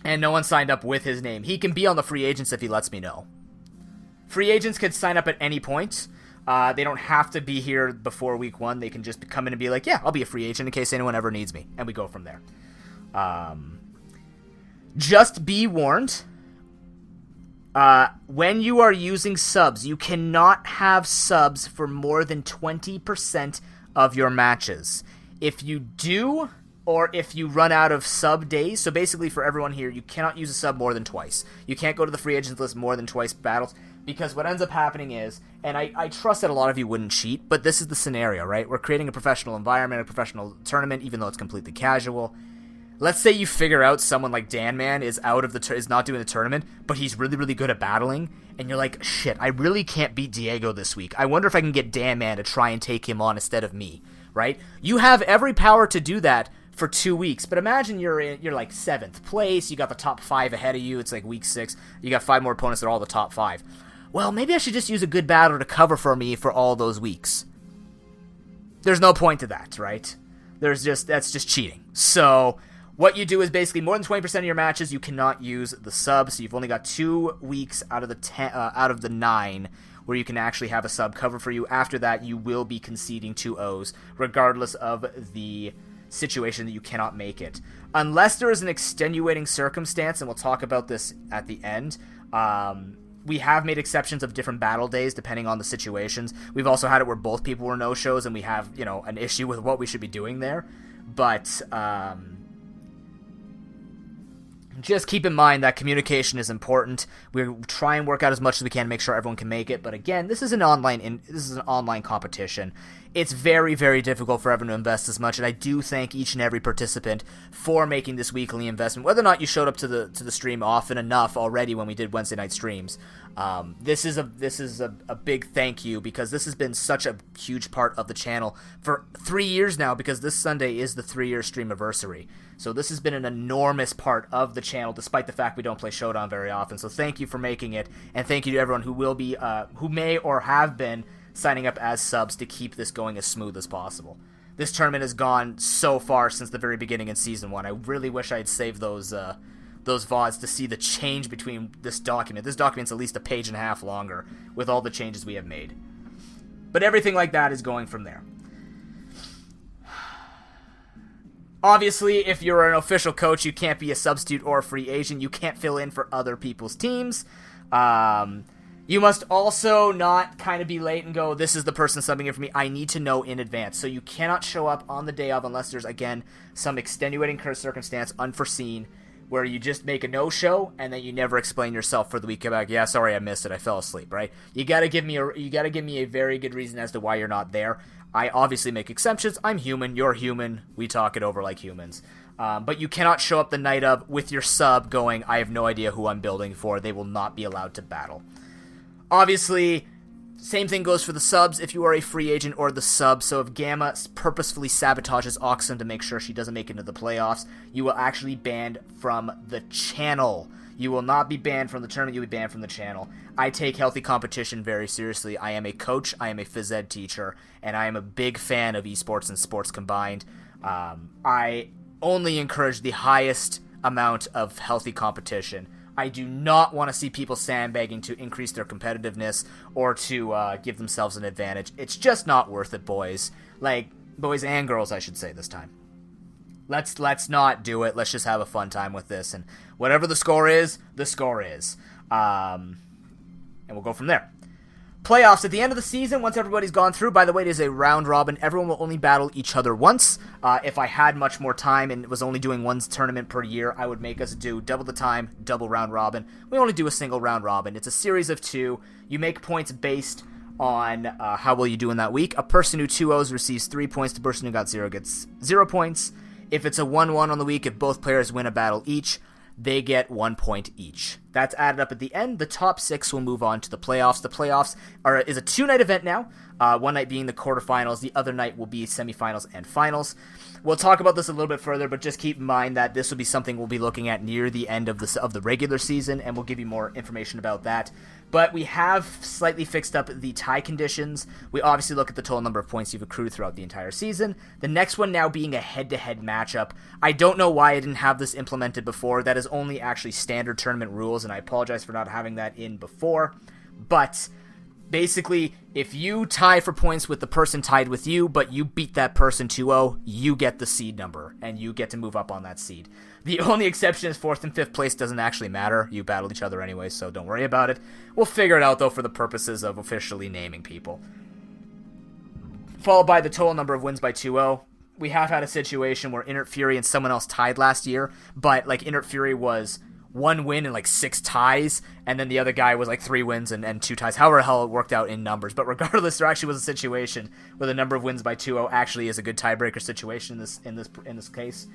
Speaker 1: And no one signed up with his name. He can be on the free agents if he lets me know. Free agents can sign up at any point. They don't have to be here before week 1. They can just come in and be like, yeah, I'll be a free agent in case anyone ever needs me. And we go from there. Just be warned, when you are using subs, you cannot have subs for more than 20% of your matches. If you do, or if you run out of sub days, so basically for everyone here, you cannot use a sub more than twice. You can't go to the free agents list more than twice battles, because what ends up happening is, and I trust that a lot of you wouldn't cheat, but this is the scenario, right? We're creating a professional environment, a professional tournament, even though it's completely casual. Let's say you figure out someone like Dan Man is is not doing the tournament, but he's really, really good at battling, and you're like, shit, I really can't beat Diego this week. I wonder if I can get Dan Man to try and take him on instead of me, right? You have every power to do that for 2 weeks, but imagine you're like 7th place, you got the top 5 ahead of you, it's like week 6, you got 5 more opponents that are all the top 5. Well, maybe I should just use a good battler to cover for me for all those weeks. There's no point to that, right? That's just cheating. So what you do is basically more than 20% of your matches you cannot use the sub, so you've only got 2 weeks out of the 9 where you can actually have a sub cover for you. After that, you will be conceding 2 O's, regardless of the situation that you cannot make it. Unless there is an extenuating circumstance, and we'll talk about this at the end, we have made exceptions of different battle days depending on the situations. We've also had it where both people were no-shows and we have, an issue with what we should be doing there. But just keep in mind that communication is important. We try and work out as much as we can to make sure everyone can make it. But again, this is an online competition. It's very, very difficult for everyone to invest as much, and I do thank each and every participant for making this weekly investment. Whether or not you showed up to the stream often enough already when we did Wednesday night streams, this is a big thank you, because this has been such a huge part of the channel for 3 years now, because this Sunday is the 3-year stream anniversary. So this has been an enormous part of the channel, despite the fact we don't play Showdown very often. So thank you for making it, and thank you to everyone who will be, who may or have been signing up as subs to keep this going as smooth as possible. This tournament has gone so far since the very beginning in Season 1. I really wish I had saved those VODs to see the change between this document. This document's at least a page and a half longer with all the changes we have made. But everything like that is going from there. Obviously, if you're an official coach, you can't be a substitute or a free agent. You can't fill in for other people's teams. You must also not kind of be late and go, this is the person subbing in for me. I need to know in advance. So you cannot show up on the day of unless there's, again, some extenuating circumstance, unforeseen, where you just make a no-show and then you never explain yourself for the week. Come back, yeah, sorry I missed it. I fell asleep, right? You gotta give me a very good reason as to why you're not there. I obviously make exceptions. I'm human. You're human. We talk it over like humans. But you cannot show up the night of with your sub going, I have no idea who I'm building for. They will not be allowed to battle. Obviously, same thing goes for the subs if you are a free agent or the sub. So if Gamma purposefully sabotages Oxen to make sure she doesn't make it into the playoffs, you will actually be banned from the channel. You will not be banned from the tournament, you'll be banned from the channel. I take healthy competition very seriously. I am a coach, I am a phys ed teacher, and I am a big fan of esports and sports combined. I only encourage the highest amount of healthy competition. I do not want to see people sandbagging to increase their competitiveness or to give themselves an advantage. It's just not worth it, boys. Like, boys and girls, I should say this time. Let's not do it. Let's just have a fun time with this. And whatever the score is, the score is. And we'll go from there. Playoffs at the end of the season, once everybody's gone through. By the way, it is a round robin. Everyone will only battle each other once. If I had much more time and was only doing one tournament per year, I would make us do double the time, double round robin. We only do a single round robin. It's a series of 2. You make points based on how well you do in that week. A person who 2-0s receives 3 points. The person who got 0 gets 0 points. If it's a 1-1 on the week, if both players win a battle each, they get 1 point each. That's added up at the end. The top 6 will move on to the playoffs. The playoffs is a 2-night event now. One night being the quarterfinals. The other night will be semifinals and finals. We'll talk about this a little bit further, but just keep in mind that this will be something we'll be looking at near the end of the regular season, and we'll give you more information about that. But we have slightly fixed up the tie conditions. We obviously look at the total number of points you've accrued throughout the entire season. The next one now being a head-to-head matchup. I don't know why I didn't have this implemented before. That is only actually standard tournament rules, and I apologize for not having that in before. But basically, if you tie for points with the person tied with you, but you beat that person 2-0, you get the seed number, and you get to move up on that seed. The only exception is 4th and 5th place doesn't actually matter. You battled each other anyway, so don't worry about it. We'll figure it out, though, for the purposes of officially naming people. Followed by the total number of wins by 2-0. We have had a situation where Inert Fury and someone else tied last year, but like Inert Fury was 1 win and like 6 ties, and then the other guy was like 3 wins and 2 ties. However the hell it worked out in numbers. But regardless, there actually was a situation where the number of wins by 2-0 actually is a good tiebreaker situation in this case.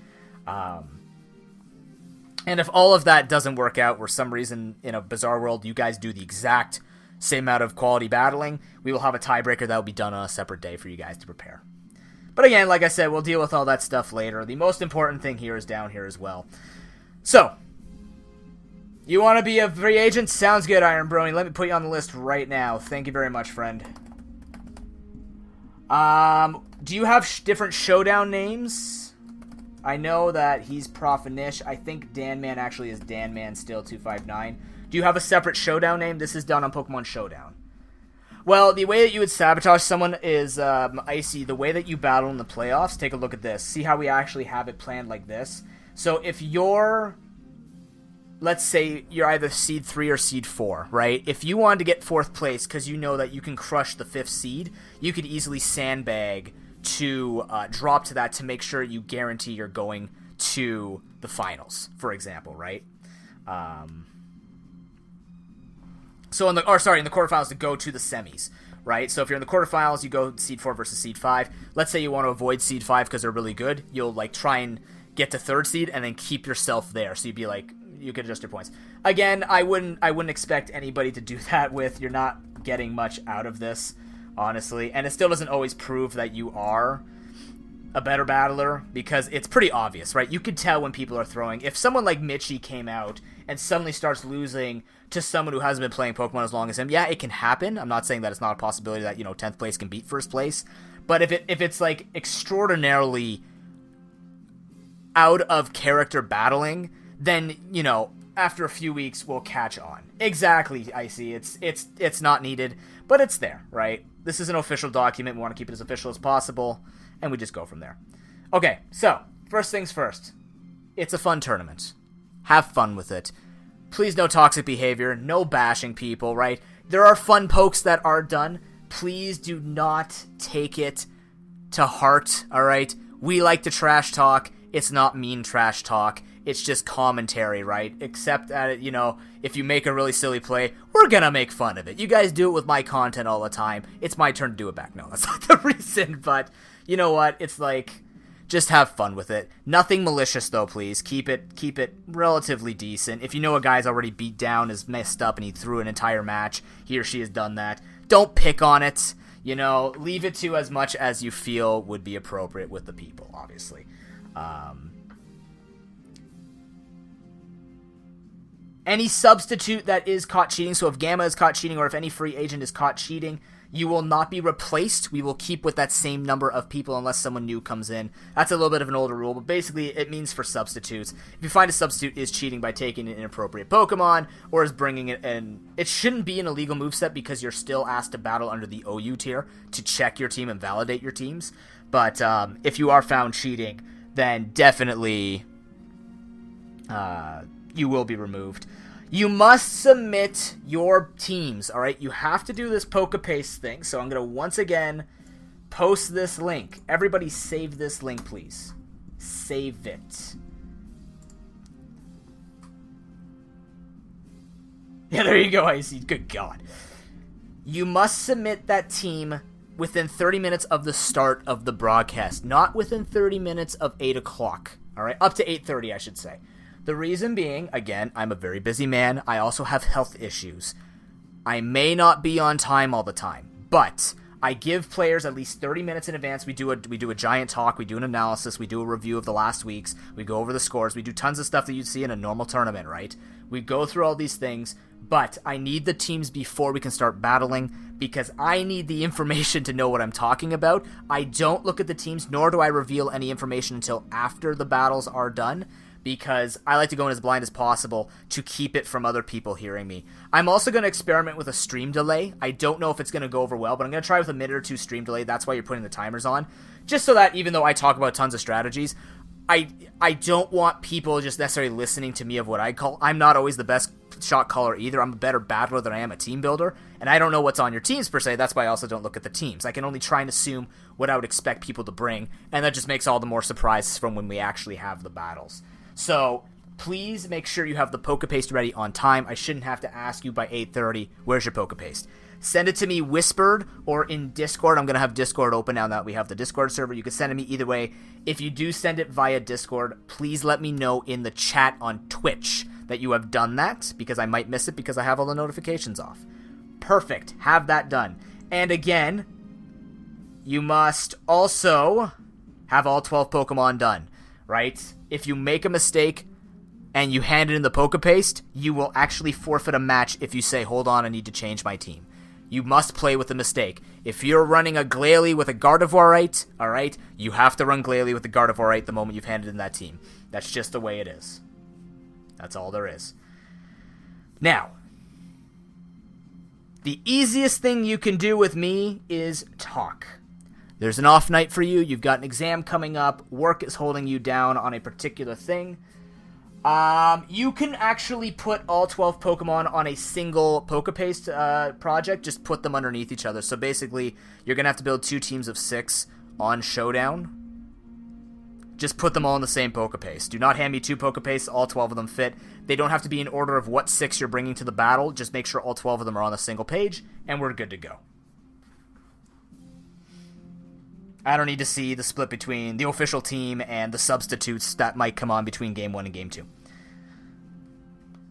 Speaker 1: And if all of that doesn't work out, for some reason in a bizarre world you guys do the exact same amount of quality battling, we will have a tiebreaker that will be done on a separate day for you guys to prepare. But again, like I said, we'll deal with all that stuff later. The most important thing here is down here as well. So, you want to be a free agent? Sounds good, Iron Brony. Let me put you on the list right now. Thank you very much, friend. Do you have different showdown names? I know that he's Profinish. I think Danman actually is Danman still 259. Do you have a separate showdown name? This is done on Pokemon Showdown. Well, the way that you would sabotage someone is, Icy, the way that you battle in the playoffs, take a look at this. See how we actually have it planned like this? So if you're, let's say you're either seed 3 or seed 4, right? If you wanted to get 4th place because you know that you can crush the 5th seed, you could easily sandbag to drop to that to make sure you guarantee you're going to the finals, for example, right? In the quarterfinals to go to the semis, right? So if you're in the quarterfinals, you go seed 4 versus seed 5. Let's say you want to avoid seed 5 because they're really good. You'll like try and get to 3rd seed and then keep yourself there. So you'd be like, you could adjust your points. Again, I wouldn't expect anybody to do that with. You're not getting much out of this, honestly. And it still doesn't always prove that you are a better battler because it's pretty obvious, right? You could tell when people are throwing. If someone like Mitchie came out and suddenly starts losing to someone who hasn't been playing Pokemon as long as him, yeah, it can happen. I'm not saying that it's not a possibility that, 10th place can beat 1st place. But if it's like extraordinarily out of character battling, then, after a few weeks we'll catch on. Exactly, Icy. It's not needed, but it's there, right? This is an official document. We want to keep it as official as possible, and we just go from there. Okay, so, first things first. It's a fun tournament. Have fun with it. Please, no toxic behavior, no bashing people, right? There are fun pokes that are done. Please do not take it to heart, alright? We like to trash talk. It's not mean trash talk. It's just commentary, right? Except that, if you make a really silly play, we're gonna make fun of it. You guys do it with my content all the time. It's my turn to do it back. No, that's not the reason, but you know what? It's like, just have fun with it. Nothing malicious, though, please. Keep it relatively decent. If you know a guy's already beat down, is messed up, and he threw an entire match, he or she has done that, don't pick on it. Leave it to as much as you feel would be appropriate with the people, obviously. Any substitute that is caught cheating, so if Gamma is caught cheating or if any free agent is caught cheating, You will not be replaced. We will keep with that same number of people unless someone new comes in. That's a little bit of an older rule, but basically it means for substitutes. If you find a substitute is cheating by taking an inappropriate Pokemon or is bringing it in, it shouldn't be an illegal moveset because you're still asked to battle under the OU tier to check your team and validate your teams. But if you are found cheating, then definitely you will be removed. You must submit your teams, all right? You have to do this PokePaste thing, so I'm going to once again post this link. Everybody save this link, please. Save it. Yeah, there you go, I see. Good God. You must submit that team within 30 minutes of the start of the broadcast, not within 30 minutes of 8 o'clock, all right? Up to 8:30, I should say. The reason being, again, I'm a very busy man. I also have health issues. I may not be on time all the time, but I give players at least 30 minutes in advance. We do a giant talk. We do an analysis. We do a review of the last weeks. We go over the scores. We do tons of stuff that you'd see in a normal tournament, right? We go through all these things, but I need the teams before we can start battling because I need the information to know what I'm talking about. I don't look at the teams, nor do I reveal any information until after the battles are done, because I like to go in as blind as possible to keep it from other people hearing me. I'm also going to experiment with a stream delay. I don't know if it's going to go over well, but I'm going to try with a minute or two stream delay. That's why you're putting the timers on. Just so that even though I talk about tons of strategies, I don't want people just necessarily listening to me of what I call. I'm not always the best shot caller either. I'm a better battler than I am a team builder, and I don't know what's on your teams per se. That's why I also don't look at the teams. I can only try and assume what I would expect people to bring, and that just makes all the more surprises from when we actually have the battles. So please make sure you have the PokePaste ready on time. I shouldn't have to ask you by 8:30, where's your PokePaste? Send it to me whispered or in Discord. I'm going to have Discord open now that we have the Discord server. You can send it to me either way. If you do send it via Discord, please let me know in the chat on Twitch that you have done that, because I might miss it because I have all the notifications off. Perfect. Have that done. And again, you must also have all 12 Pokemon done, right? If you make a mistake and you hand it in the PokePaste, you will actually forfeit a match if you say, hold on, I need to change my team. You must play with the mistake. If you're running a Glalie with a Gardevoirite, alright, you have to run Glalie with the Gardevoirite the moment you've handed in that team. That's just the way it is. That's all there is. Now, the easiest thing you can do with me is talk. There's an off night for you. You've got an exam coming up. Work is holding you down on a particular thing. You can actually put all 12 Pokemon on a single PokePaste project. Just put them underneath each other. So basically, you're going to have to build 2 teams of 6 on Showdown. Just put them all in the same PokePaste. Do not hand me 2 PokePastes. All 12 of them fit. They don't have to be in order of what 6 you're bringing to the battle. Just make sure all 12 of them are on a single page, and we're good to go. I don't need to see the split between the official team and the substitutes that might come on between Game 1 and Game 2.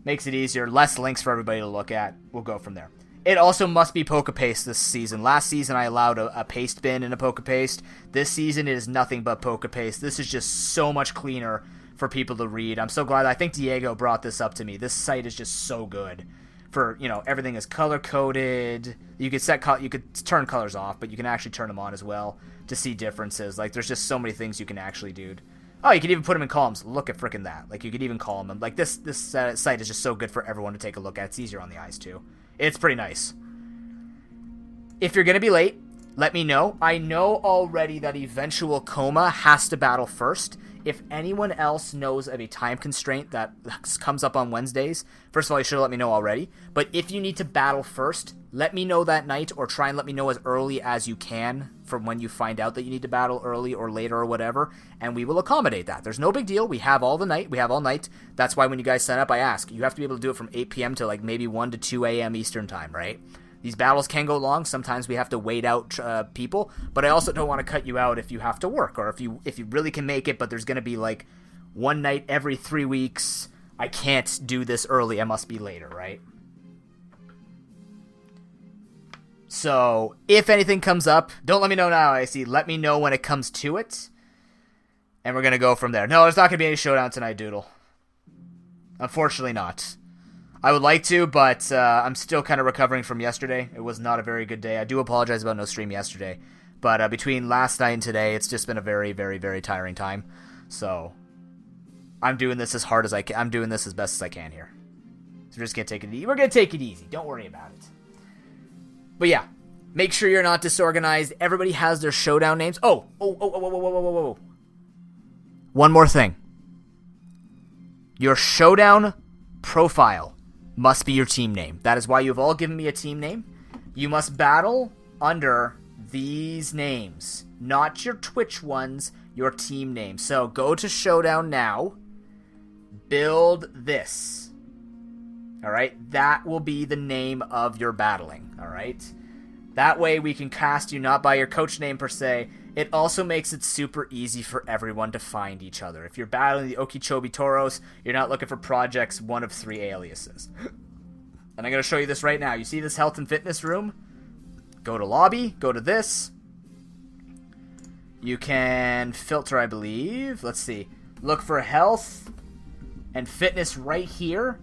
Speaker 1: Makes it easier. Less links for everybody to look at. We'll go from there. It also must be PokePaste this season. Last season I allowed a paste bin in a PokePaste. This season it is nothing but PokePaste. This is just so much cleaner for people to read. I'm so glad. I think Diego brought this up to me. This site is just so good. For, everything is color-coded. You could turn colors off, but you can actually turn them on as well to see differences. Like, there's just so many things you can actually do. Oh, you can even put them in columns. Look at frickin' that. Like, you could even column them. Like, this site is just so good for everyone to take a look at. It's easier on the eyes, too. It's pretty nice. If you're going to be late, let me know. I know already that Eventual Coma has to battle first. If anyone else knows of a time constraint that comes up on Wednesdays, first of all, you should have let me know already. But if you need to battle first, let me know that night, or try and let me know as early as you can from when you find out that you need to battle early or later or whatever, and we will accommodate that. There's no big deal. We have all night. That's why when you guys sign up, I ask. You have to be able to do it from 8 p.m. to like maybe 1 to 2 a.m. Eastern time, right? These battles can go long. Sometimes we have to wait out people, but I also don't want to cut you out if you have to work, or if you really can make it, but there's going to be like one night every 3 weeks. I can't do this early. I must be later, right? So if anything comes up, don't let me know now, I see. Let me know when it comes to it, and we're going to go from there. No, there's not going to be any showdown tonight, Doodle. Unfortunately not. I would like to, but I'm still kind of recovering from yesterday. It was not a very good day. I do apologize about no stream yesterday. But between last night and today, it's just been a very, very, very tiring time. So I'm doing this as hard as I can. I'm doing this as best as I can here. So we're just going to take it easy. We're going to take it easy. Don't worry about it. But yeah, make sure you're not disorganized. Everybody has their showdown names. Oh. One more thing. Your showdown profile must be your team name. That is why you've all given me a team name. You must battle under these names, not your Twitch ones, your team name. So go to Showdown now, build this. All right, that will be the name of your battling. All right, that way we can cast you not by your coach name per se. It also makes it super easy for everyone to find each other. If you're battling the Okeechobee Toros, you're not looking for projects one of 3 aliases. And I'm going to show you this right now. You see this health and fitness room? Go to lobby, go to this. You can filter, I believe. Let's see. Look for health and fitness right here.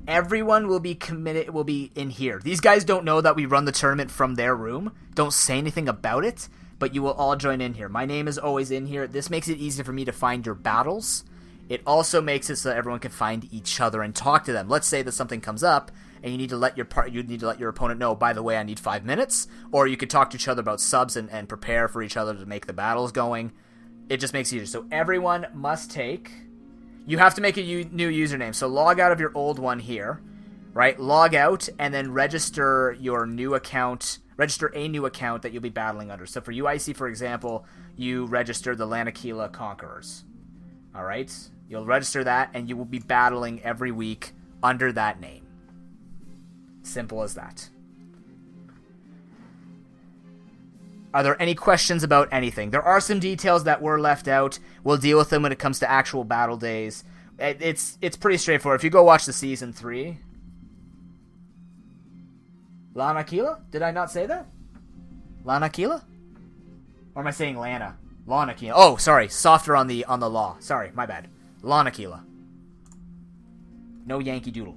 Speaker 1: Everyone will be committed, will be in here. These guys don't know that we run the tournament from their room. Don't say anything about it, but you will all join in here. My name is always in here. This makes it easy for me to find your battles. It also makes it so that everyone can find each other and talk to them. Let's say that something comes up and you need to let your opponent know, by the way, I need 5 minutes. Or you could talk to each other about subs and prepare for each other to make the battles going. It just makes it easier. So everyone must take... You have to make a new username. So log out of your old one here, right? Log out and then register your new account. Register a new account that you'll be battling under. So for UIC, for example, you register the Lanakila Conquerors. All right? You'll register that and you will be battling every week under that name. Simple as that. Are there any questions about anything? There are some details that were left out. We'll deal with them when it comes to actual battle days. It's pretty straightforward. If you go watch the Season 3... Lanakila? Did I not say that? Lanakila? Or am I saying Lana? Lanakila. Oh, sorry. Softer on the law. Sorry, my bad. Lanakila. No Yankee Doodle.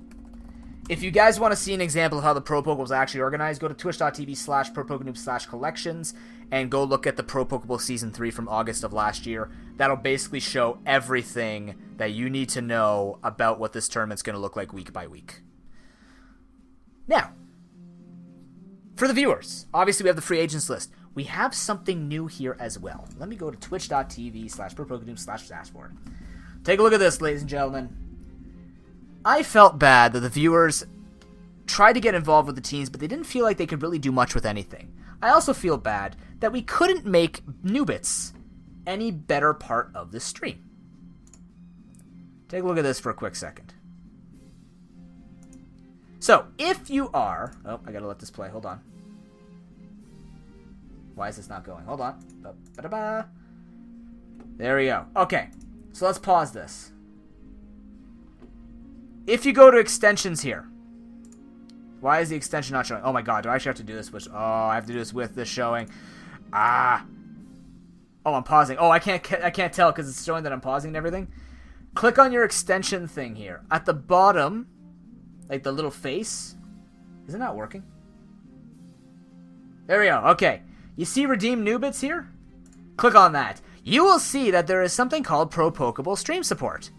Speaker 1: If you guys want to see an example of how the Pro Poke was actually organized, go to twitch.tv/ProPokeNoob/collections and go look at the Pro Pokeball Season 3 from August of last year. That'll basically show everything that you need to know about what this tournament's going to look like week by week. Now, for the viewers, obviously we have the free agents list. We have something new here as well. Let me go to twitch.tv/ProPokeNoob/dashboard. Take a look at this, ladies and gentlemen. I felt bad that the viewers tried to get involved with the teams, but they didn't feel like they could really do much with anything. I also feel bad that we couldn't make Noobits any better part of the stream. Take a look at this for a quick second. So, if you are... Oh, I gotta let this play. Hold on. Why is this not going? Hold on. Ba-ba-da-ba. There we go. Okay, so let's pause this. If you go to extensions here, why is the extension not showing? Oh my god, do I actually have to do this? I have to do this with this showing. Oh, I'm pausing. Oh, I can't tell because it's showing that I'm pausing and everything. Click on your extension thing here. At the bottom, like the little face. Is it not working? There we go. Okay. You see Redeem Noobits here? Click on that. You will see that there is something called Pro Pokeball Stream Support.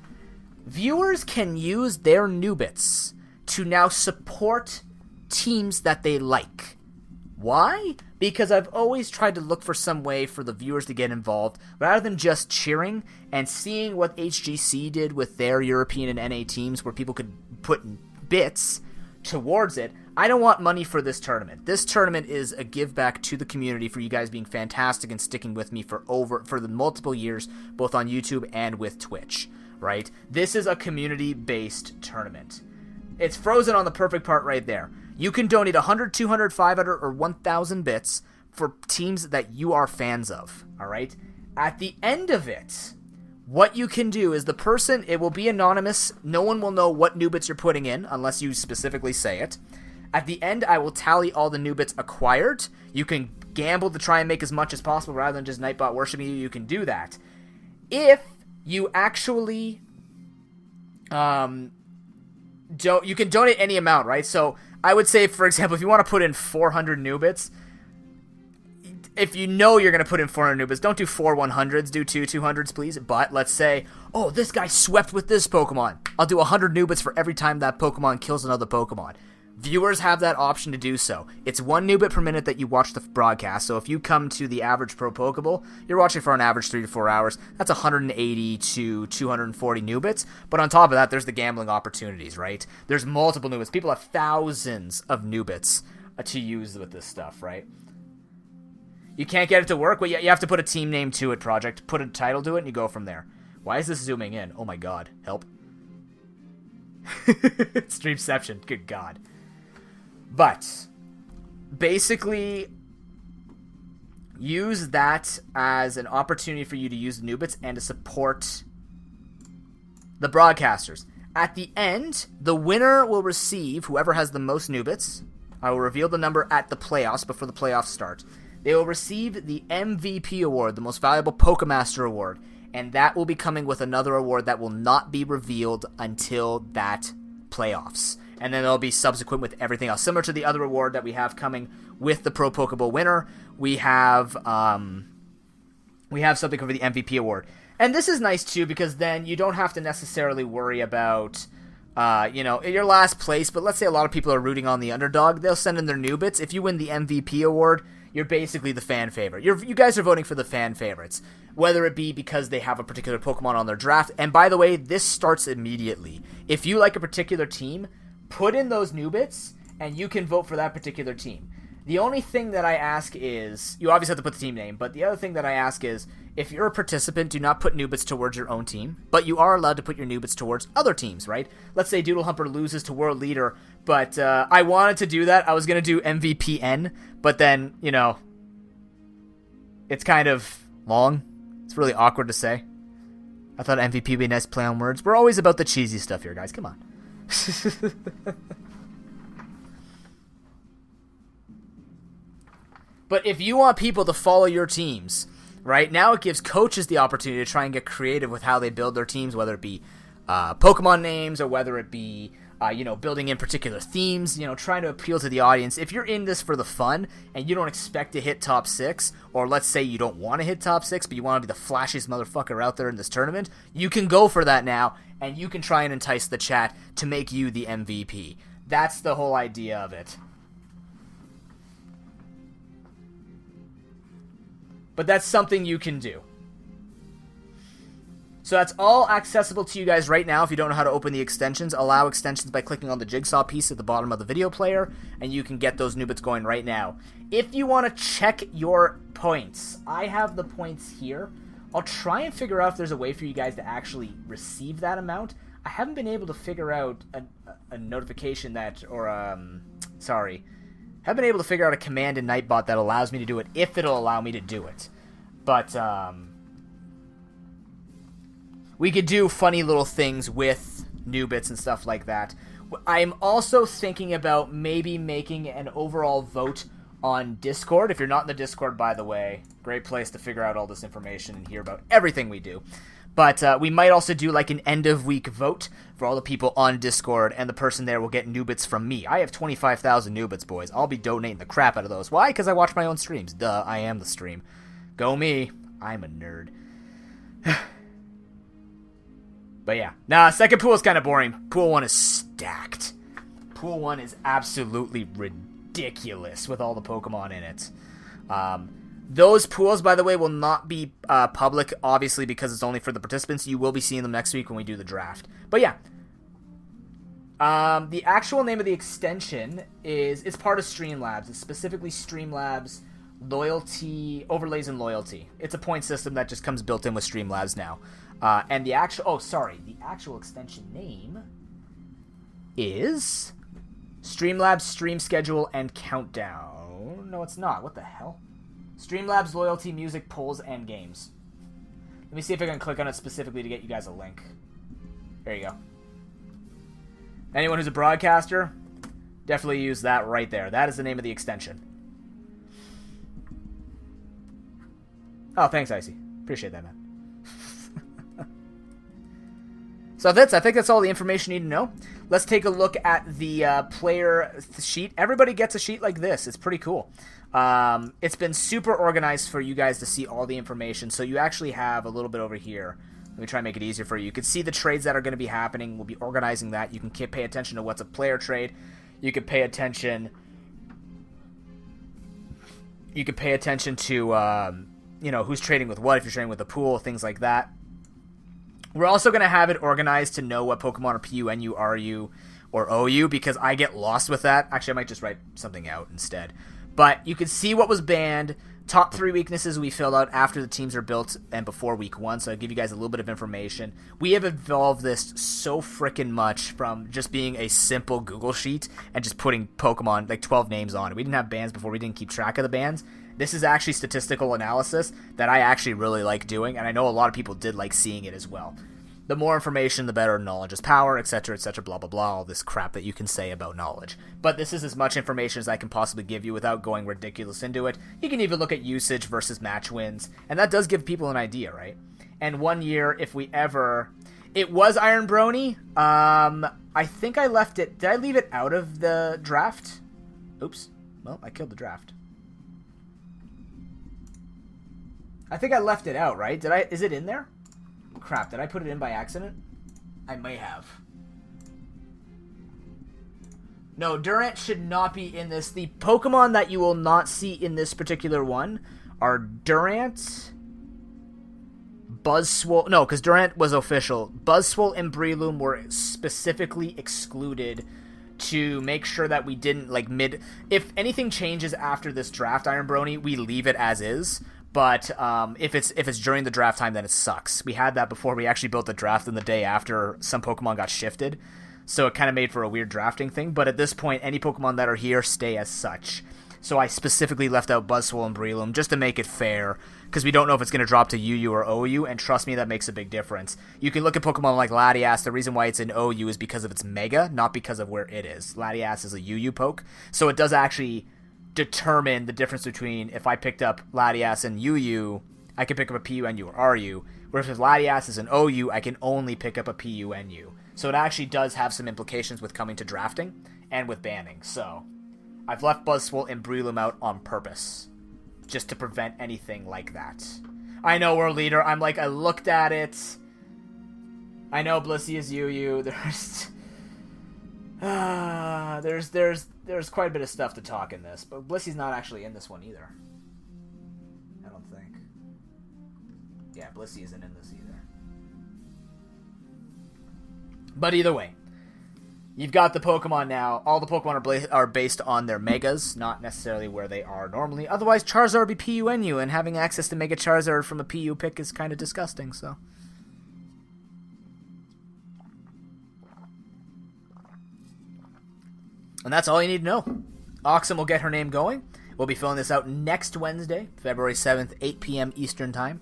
Speaker 1: Viewers can use their Noobits to now support teams that they like. Why? Because I've always tried to look for some way for the viewers to get involved, rather than just cheering and seeing what HGC did with their European and NA teams where people could put bits towards it. I don't want money for this tournament. This tournament is a give back to the community for you guys being fantastic and sticking with me for the multiple years, both on YouTube and with Twitch. Right? This is a community-based tournament. It's frozen on the perfect part right there. You can donate 100, 200, 500, or 1,000 bits for teams that you are fans of. All right? At the end of it, what you can do is it will be anonymous. No one will know what Noobits you're putting in unless you specifically say it. At the end, I will tally all the Noobits acquired. You can gamble to try and make as much as possible rather than just Nightbot worshiping you. You can do that. If you actually you can donate any amount, right? So I would say, for example, if you want to put in 400 new bits, if you know you're going to put in 400 new bits, don't do 4 100s, do 2 200s, please. But let's say, oh, this guy swept with this Pokemon. I'll do 100 new bits for every time that Pokemon kills another Pokemon. Viewers have that option to do so. It's 1 new bit per minute that you watch the broadcast. So if you come to the average ProPokeBowl, you're watching for an average 3 to 4 hours. That's 180 to 240 new bits. But on top of that, there's the gambling opportunities, right? There's multiple new bits. People have thousands of new bits to use with this stuff, right? You can't get it to work? Well, you have to put a team name to it, Project. Put a title to it, and you go from there. Why is this zooming in? Oh my god. Help. Streamception. Good god. But, basically, use that as an opportunity for you to use the new bits and to support the broadcasters. At the end, the winner will receive, whoever has the most new bits, I will reveal the number at the playoffs before the playoffs start. They will receive the MVP award, the most valuable Pokemaster award, and that will be coming with another award that will not be revealed until that playoffs. And then there'll be subsequent with everything else. Similar to the other award that we have coming with the ProPokeBowl winner, we have something for the MVP award. And this is nice too, because then you don't have to necessarily worry about your last place, but let's say a lot of people are rooting on the underdog. They'll send in their new bits. If you win the MVP award, you're basically the fan favorite. You guys are voting for the fan favorites, whether it be because they have a particular Pokemon on their draft. And by the way, this starts immediately. If you like a particular team, put in those new bits, and you can vote for that particular team. The only thing that I ask is, you obviously have to put the team name, but the other thing that I ask is, if you're a participant, do not put new bits towards your own team, but you are allowed to put your new bits towards other teams, right? Let's say Doodle Humper loses to World Leader, but I wanted to do that. I was going to do MVPN, but then, it's kind of long. It's really awkward to say. I thought MVP would be a nice play on words. We're always about the cheesy stuff here, guys. Come on. But if you want people to follow your teams, right, now it gives coaches the opportunity to try and get creative with how they build their teams, whether it be Pokemon names or whether it be building in particular themes, trying to appeal to the audience. If you're in this for the fun and you don't expect to hit top 6, or let's say you don't want to hit top 6, but you want to be the flashiest motherfucker out there in this tournament, you can go for that now, and you can try and entice the chat to make you the MVP. That's the whole idea of it. But that's something you can do. So that's all accessible to you guys right now. If you don't know how to open the extensions, allow extensions by clicking on the jigsaw piece at the bottom of the video player, and you can get those new bits going right now. If you want to check your points, I have the points here. I'll try and figure out if there's a way for you guys to actually receive that amount. I haven't been able to figure out a notification that, haven't been able to figure out a command in Nightbot that allows me to do it, if it'll allow me to do it. But, we could do funny little things with new bits and stuff like that. I'm also thinking about maybe making an overall vote on Discord. If you're not in the Discord, by the way, great place to figure out all this information and hear about everything we do. But we might also do like an end-of-week vote for all the people on Discord, and the person there will get new bits from me. I have 25,000 new bits, boys. I'll be donating the crap out of those. Why? Because I watch my own streams. Duh, I am the stream. Go me. I'm a nerd. But yeah. Nah, second pool is kind of boring. Pool 1 is stacked. Pool 1 is absolutely ridiculous with all the Pokemon in it. Those pools, by the way, will not be public, obviously, because it's only for the participants. You will be seeing them next week when we do the draft. But yeah. The actual name of the extension it's part of Streamlabs. It's specifically Streamlabs Loyalty, Overlays and Loyalty. It's a point system that just comes built in with Streamlabs now. And the actual extension name is Streamlabs Stream Schedule and Countdown. No, it's not. What the hell? Streamlabs Loyalty, Music, Polls, and Games. Let me see if I can click on it specifically to get you guys a link. There you go. Anyone who's a broadcaster, definitely use that right there. That is the name of the extension. Oh, thanks, Icy. Appreciate that, man. So I think that's all the information you need to know. Let's take a look at the player sheet. Everybody gets a sheet like this. It's pretty cool. It's been super organized for you guys to see all the information. So you actually have a little bit over here. Let me try and make it easier for you. You can see the trades that are going to be happening. We'll be organizing that. You can pay attention to what's a player trade. You can pay attention. You can pay attention to who's trading with what, if you're trading with a pool, things like that. We're also going to have it organized to know what Pokemon are PU, NU, RU, or OU, because I get lost with that. Actually, I might just write something out instead. But you can see what was banned, top 3 weaknesses we filled out after the teams are built and before week 1, so I'll give you guys a little bit of information. We have evolved this so frickin' much from just being a simple Google sheet and just putting Pokemon, like 12 names on it. We didn't have bans before, we didn't keep track of the bans. This is actually statistical analysis that I actually really like doing, and I know a lot of people did like seeing it as well. The more information, the better. Knowledge is power, etc., blah, blah, blah, all this crap that you can say about knowledge. But this is as much information as I can possibly give you without going ridiculous into it. You can even look at usage versus match wins, and that does give people an idea, right? And 1 year, if we ever... It was Iron Brony. I think I left it... Did I leave it out of the draft? Oops. Well, I killed the draft. I think I left it out, right? Is it in there? Crap, did I put it in by accident? I may have. No, Durant should not be in this. The Pokemon that you will not see in this particular one are Durant, Buzzswole. No, because Durant was official. Buzzswole and Breloom were specifically excluded to make sure that we didn't, like, if anything changes after this draft, Iron Brony, we leave it as is. But if it's during the draft time, then it sucks. We had that before. We actually built the draft in the day after some Pokemon got shifted. So it kind of made for a weird drafting thing. But at this point, any Pokemon that are here stay as such. So I specifically left out Buzzswole and Breloom just to make it fair. Because we don't know if it's going to drop to UU or OU. And trust me, that makes a big difference. You can look at Pokemon like Latias. The reason why it's in OU is because of its Mega, not because of where it is. Latias is a UU poke. So it does actually... determine the difference between if I picked up Latias and UU, I can pick up a PU, NU, or RU. Whereas if Latias is an OU, I can only pick up a PU, NU. So it actually does have some implications with coming to drafting and with banning. So I've left Buzzswole and Breloom out on purpose, just to prevent anything like that. I know, World Leader. I looked at it. I know Blissey is UU. There's quite a bit of stuff to talk in this, but Blissey's not actually in this one either. I don't think. Yeah, Blissey isn't in this either. But either way, you've got the Pokemon now. All the Pokemon are based on their Megas, not necessarily where they are normally. Otherwise, Charizard would be PUNU, and having access to Mega Charizard from a PU pick is kind of disgusting, so... And that's all you need to know. Oxum will get her name going. We'll be filling this out next Wednesday, February 7th, 8 p.m. Eastern Time.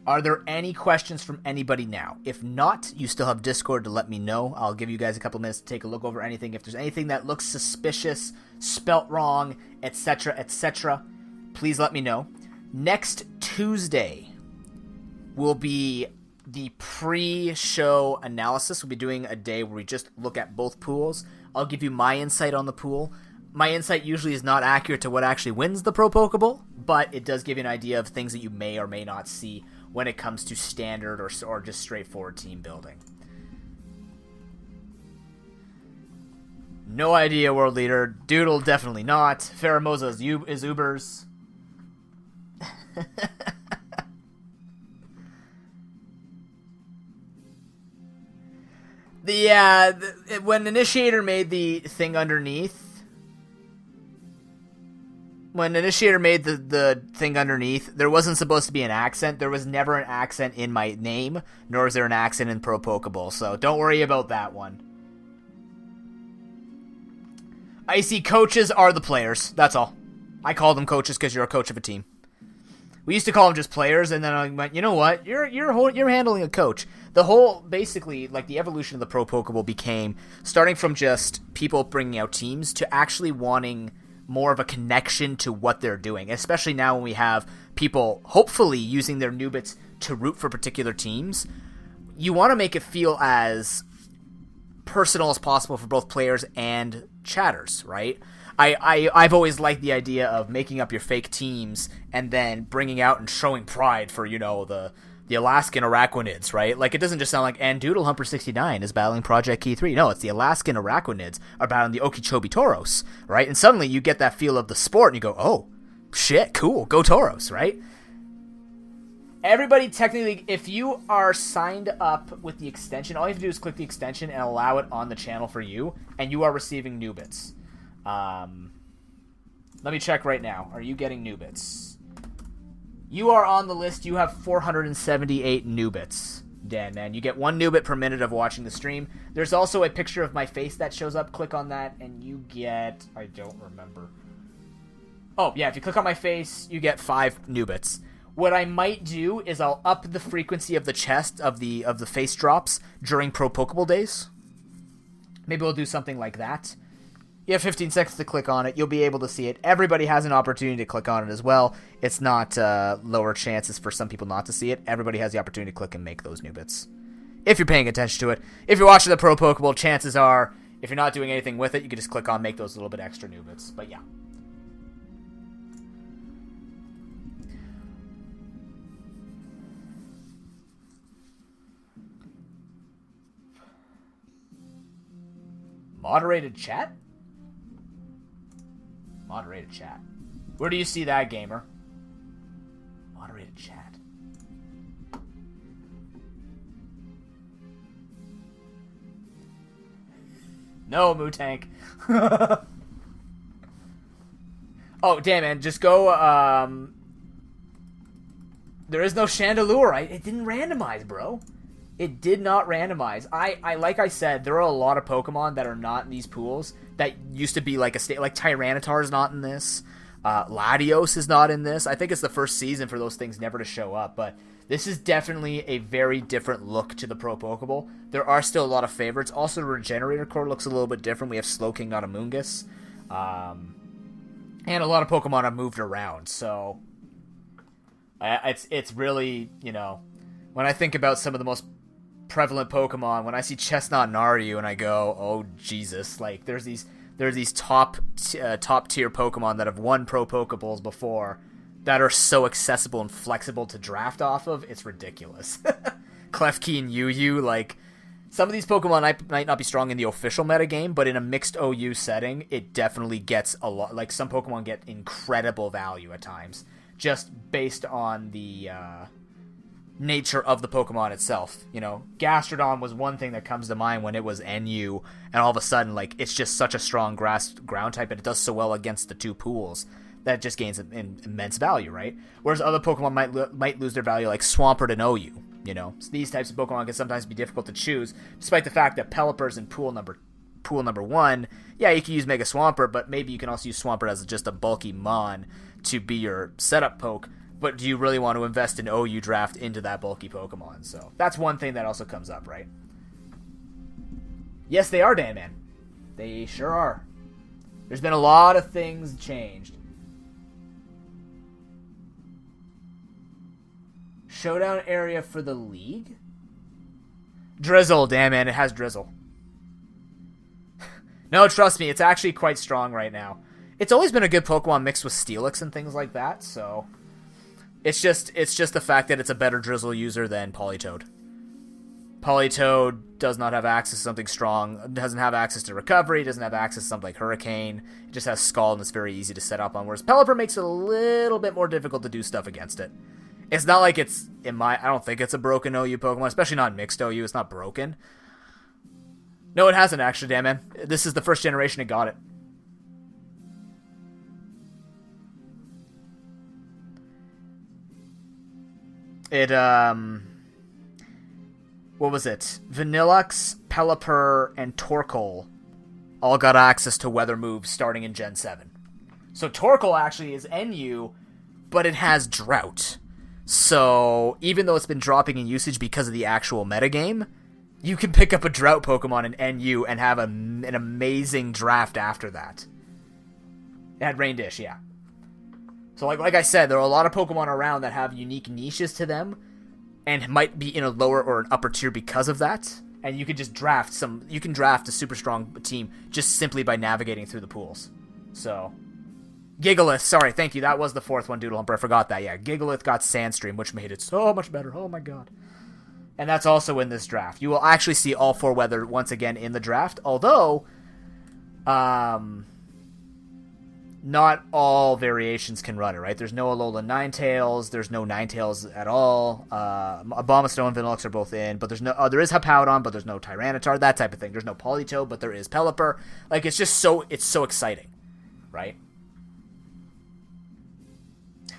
Speaker 1: Are there any questions from anybody now? If not, you still have Discord to let me know. I'll give you guys a couple minutes to take a look over anything. If there's anything that looks suspicious, spelt wrong, etc., please let me know. Next Tuesday will be the pre-show analysis. We'll be doing a day where we just look at both pools. I'll give you my insight on the pool. My insight usually is not accurate to what actually wins the ProPokeBowl, but it does give you an idea of things that you may or may not see when it comes to standard or just straightforward team building. No idea, World Leader. Doodle, definitely not. Pheromosa is Ubers. When Initiator made the thing underneath, there wasn't supposed to be an accent. There was never an accent in my name, nor is there an accent in ProPokeBowl, so don't worry about that one. Icy coaches are the players, that's all. I call them coaches because you're a coach of a team. We used to call them just players, and then I went, you know what? You're handling a coach. The whole, basically, like, the evolution of the ProPokeBowl became starting from just people bringing out teams to actually wanting more of a connection to what they're doing, especially now when we have people hopefully using their Nubits to root for particular teams. you want to make it feel as personal as possible for both players and chatters, right? I've always liked the idea of making up your fake teams and then bringing out and showing pride for, you know, the Alaskan Araquanids, right? Like, it doesn't just sound like, and Doodlehumper69 is battling Project Key 3. No, it's the Alaskan Araquanids are battling the Okeechobee Toros, right? And suddenly you get that feel of the sport and you go, oh, shit, cool, go Toros, right? Everybody, technically, if you are signed up with the extension, all you have to do is click the extension and allow it on the channel for you, and you are receiving new bits. Let me check right now. Are you getting new bits? You are on the list. You have 478 new bits, Dan, man. You get 1 new bit per minute of watching the stream. There's also a picture of my face that shows up. Click on that, and you get... I don't remember. Oh, yeah, if you click on my face, you get 5 new bits. What I might do is I'll up the frequency of the chest of the face drops during ProPokeBowl days. Maybe we'll do something like that. You have 15 seconds to click on it. You'll be able to see it. Everybody has an opportunity to click on it as well. It's not lower chances for some people not to see it. Everybody has the opportunity to click and make those new bits. If you're paying attention to it. If you're watching the ProPokeBowl, chances are, if you're not doing anything with it, you can just click on make those little bit extra new bits. But yeah. Moderated chat? Moderated chat. Where do you see that, gamer? Moderated chat. No, Moo-Tank. Oh, damn, man. Just go, there is no Chandelure. It didn't randomize, bro. It did not randomize. Like I said, there are a lot of Pokemon that are not in these pools that used to be like a state. Like Tyranitar is not in this. Latios is not in this. I think it's the first season for those things never to show up. But this is definitely a very different look to the ProPokeBowl. There are still a lot of favorites. Also, the Regenerator Core looks a little bit different. We have Slowking, not Amoonguss. And a lot of Pokemon have moved around. So it's really, you know, when I think about some of the most prevalent Pokemon, when I see Chestnut and Naryu and I go, oh Jesus, like there's these top tier Pokemon that have won ProPokebowls before that are so accessible and flexible to draft off of, it's ridiculous. Klefki and Yu, like some of these Pokemon might not be strong in the official metagame, but in a mixed OU setting, it definitely gets a lot. Like some Pokemon get incredible value at times, just based on the nature of the Pokemon itself. You know, Gastrodon was one thing that comes to mind when it was NU, and all of a sudden, like, it's just such a strong ground type, and it does so well against the two pools that it just gains immense value, right? Whereas other Pokemon might lose their value, like Swampert and OU. You know, so these types of Pokemon can sometimes be difficult to choose, despite the fact that Pelipper's in pool number 1. Yeah, you can use Mega Swampert, but maybe you can also use Swampert as just a bulky Mon to be your setup poke. But do you really want to invest in OU draft into that bulky Pokemon? So that's one thing that also comes up, right? Yes, they are, Dan Man. They sure are. There's been a lot of things changed. Showdown area for the league? Drizzle, damn man, it has Drizzle. No, trust me, it's actually quite strong right now. It's always been a good Pokemon mixed with Steelix and things like that, so it's just the fact that it's a better Drizzle user than Politoed. Politoed does not have access to something strong, doesn't have access to recovery, doesn't have access to something like Hurricane. It just has Scald and it's very easy to set up on, whereas Pelipper makes it a little bit more difficult to do stuff against it. It's not like it's, I don't think it's a broken OU Pokemon, especially not mixed OU, it's not broken. No, it hasn't actually, damn man. This is the first generation it got it. What was it? Vanillux, Pelipper, and Torkoal all got access to weather moves starting in Gen 7. So Torkoal actually is NU, but it has Drought. So, even though it's been dropping in usage because of the actual metagame, you can pick up a Drought Pokemon in NU and have an amazing draft after that. It had Rain Dish, yeah. So, like I said, there are a lot of Pokemon around that have unique niches to them, and might be in a lower or an upper tier because of that. And you can just draft you can draft a super strong team just simply by navigating through the pools. So, Gigalith, sorry, thank you. That was the fourth one, Doodle Humper. I forgot that. Yeah, Gigalith got Sandstream, which made it so much better. Oh my god. And that's also in this draft. You will actually see all 4 weather once again in the draft, although not all variations can run it, right? There's no Alolan Ninetales, there's no Ninetales at all. Abomasnow and Vanillux are both in, but there is Hippowdon, but there's no Tyranitar, that type of thing. There's no Politoed, but there is Pelipper. Like, it's so exciting, right?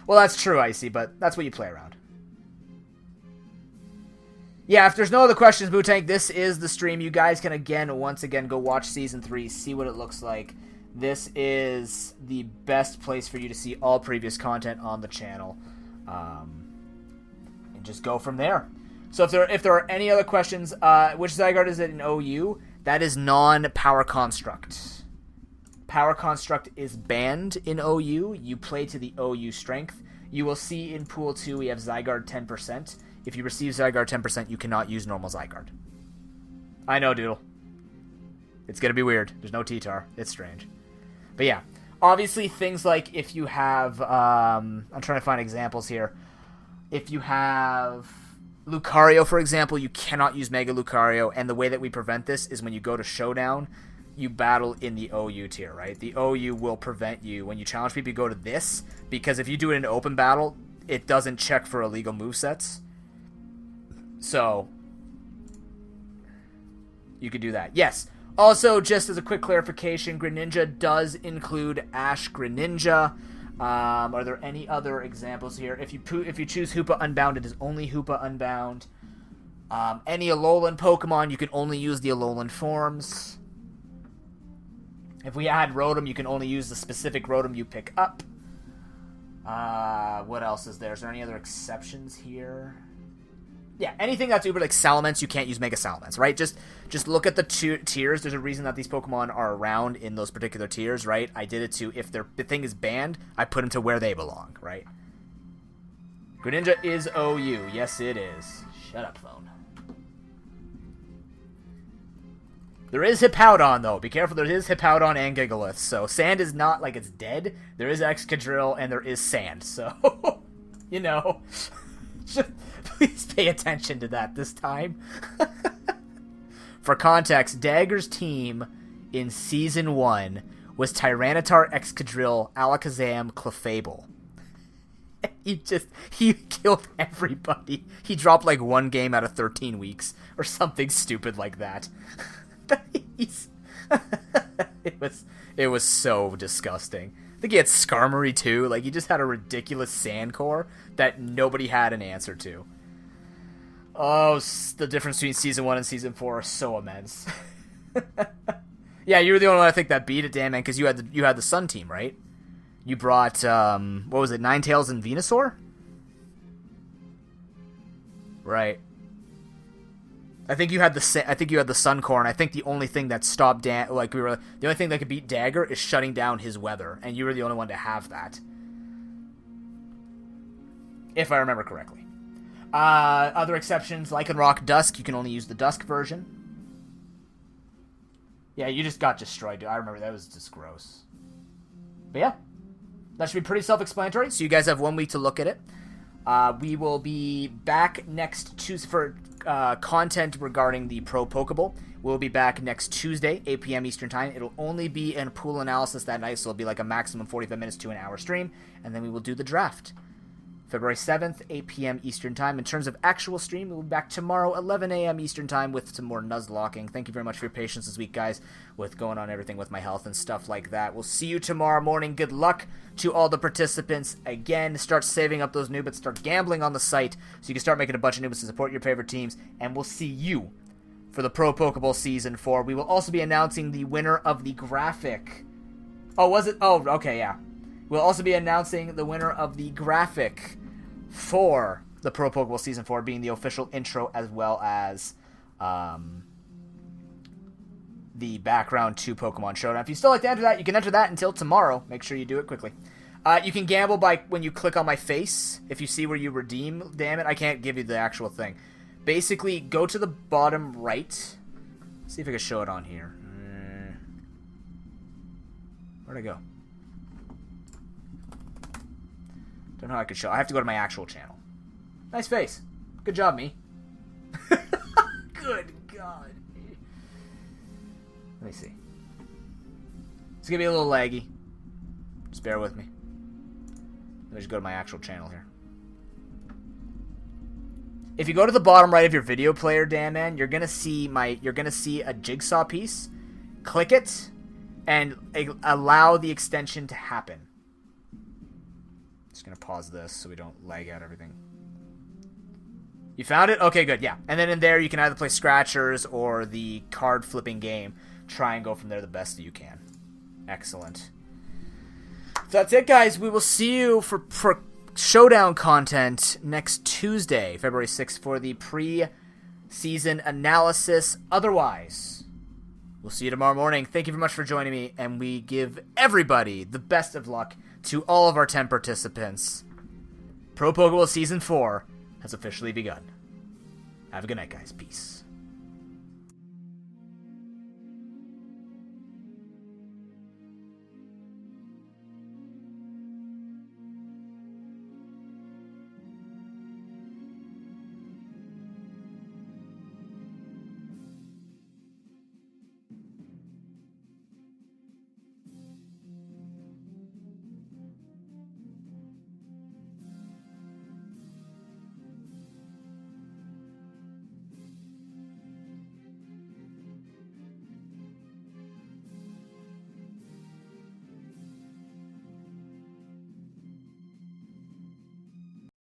Speaker 1: Well, that's true, Icy, but that's what you play around. Yeah, if there's no other questions, Bootank, this is the stream. You guys can, once again, go watch Season 3, see what it looks like. This is the best place for you to see all previous content on the channel. And just go from there. So if there are any other questions, which Zygarde is it in OU? That is non-Power Construct. Power Construct is banned in OU. You play to the OU strength. You will see in Pool 2 we have Zygarde 10%. If you receive Zygarde 10%, you cannot use normal Zygarde. I know, Doodle. It's going to be weird. There's no T-Tar. It's strange. But yeah, obviously things like if you have, I'm trying to find examples here. If you have Lucario, for example, you cannot use Mega Lucario, and the way that we prevent this is when you go to Showdown, you battle in the OU tier, right? The OU will prevent you. When you challenge people, you go to this, because if you do it in open battle, it doesn't check for illegal movesets. So, you could do that. Yes. Also, just as a quick clarification, Greninja does include Ash Greninja. Are there any other examples here? If you choose Hoopa Unbound, it is only Hoopa Unbound. Any Alolan Pokemon, you can only use the Alolan forms. If we add Rotom, you can only use the specific Rotom you pick up. What else is there? Is there any other exceptions here? Yeah, anything that's uber like Salamence, you can't use Mega Salamence, right? Just look at the tiers. There's a reason that these Pokemon are around in those particular tiers, right? I did it to, if the thing is banned, I put them to where they belong, right? Greninja is OU. Yes, it is. Shut up, phone. There is Hippowdon, though. Be careful, there is Hippowdon and Gigalith. So, Sand is not like it's dead. There is Excadrill, and there is Sand. So, you know, just please pay attention to that this time. For context, Dagger's team in Season 1 was Tyranitar, Excadrill, Alakazam, Clefable. He killed everybody. He dropped like 1 game out of 13 weeks, or something stupid like that. It was so disgusting. I think he had Skarmory too. Like, he just had a ridiculous sand core that nobody had an answer to. Oh, the difference between Season 1 and Season 4 are so immense. Yeah, you were the only one I think that beat it, Dan, man, because you had the Sun team, right? You brought, what was it, Ninetales and Venusaur? Right. I think you had the Sun core, and I think the only thing that stopped the only thing that could beat Dagger is shutting down his weather, and you were the only one to have that, if I remember correctly. Other exceptions, Lycanroc Dusk, you can only use the Dusk version. Yeah, you just got destroyed, dude. I remember that was just gross. But yeah, that should be pretty self-explanatory. So you guys have 1 week to look at it. We will be back next Tuesday for content regarding the ProPokeBowl. We'll be back next Tuesday, 8 p.m. Eastern Time. It'll only be in pool analysis that night, so it'll be like a maximum 45 minutes to an hour stream, and then we will do the draft. February 7th, 8 p.m. Eastern Time. In terms of actual stream, we'll be back tomorrow, 11 a.m. Eastern Time, with some more Nuzlocking. Thank you very much for your patience this week, guys, with going on everything with my health and stuff like that. We'll see you tomorrow morning. Good luck to all the participants. Again, start saving up those Nubits, start gambling on the site, so you can start making a bunch of Nubits to support your favorite teams, and we'll see you for the ProPokeBowl Season 4. We will also be announcing the winner of the graphic. Oh, was it? Oh, okay, yeah. We'll also be announcing the winner of the graphic for the ProPokeBowl Season 4, being the official intro as well as the background to Pokemon Showdown. If you still like to enter that, you can enter that until tomorrow. Make sure you do it quickly. You can gamble by when you click on my face. If you see where you redeem, damn it, I can't give you the actual thing. Basically, go to the bottom right. See if I can show it on here. Where'd I go? Don't know how I could show. I have to go to my actual channel. Nice face. Good job, me. Good God. Let me see. It's gonna be a little laggy. Just bear with me. Let me just go to my actual channel here. If you go to the bottom right of your video player, Dan Man, you're gonna see a jigsaw piece. Click it and allow the extension to happen. Just gonna pause this so we don't lag out everything. You found it? Okay, good, yeah. And then in there you can either play Scratchers or the card flipping game. Try and go from there the best that you can. Excellent. So that's it, guys. We will see you for Showdown content next Tuesday, February 6th, for the pre-season analysis. Otherwise, we'll see you tomorrow morning. Thank you very much for joining me, and we give everybody the best of luck to all of our 10 participants. ProPokeBowl Season 4 has officially begun. Have a good night, guys. Peace.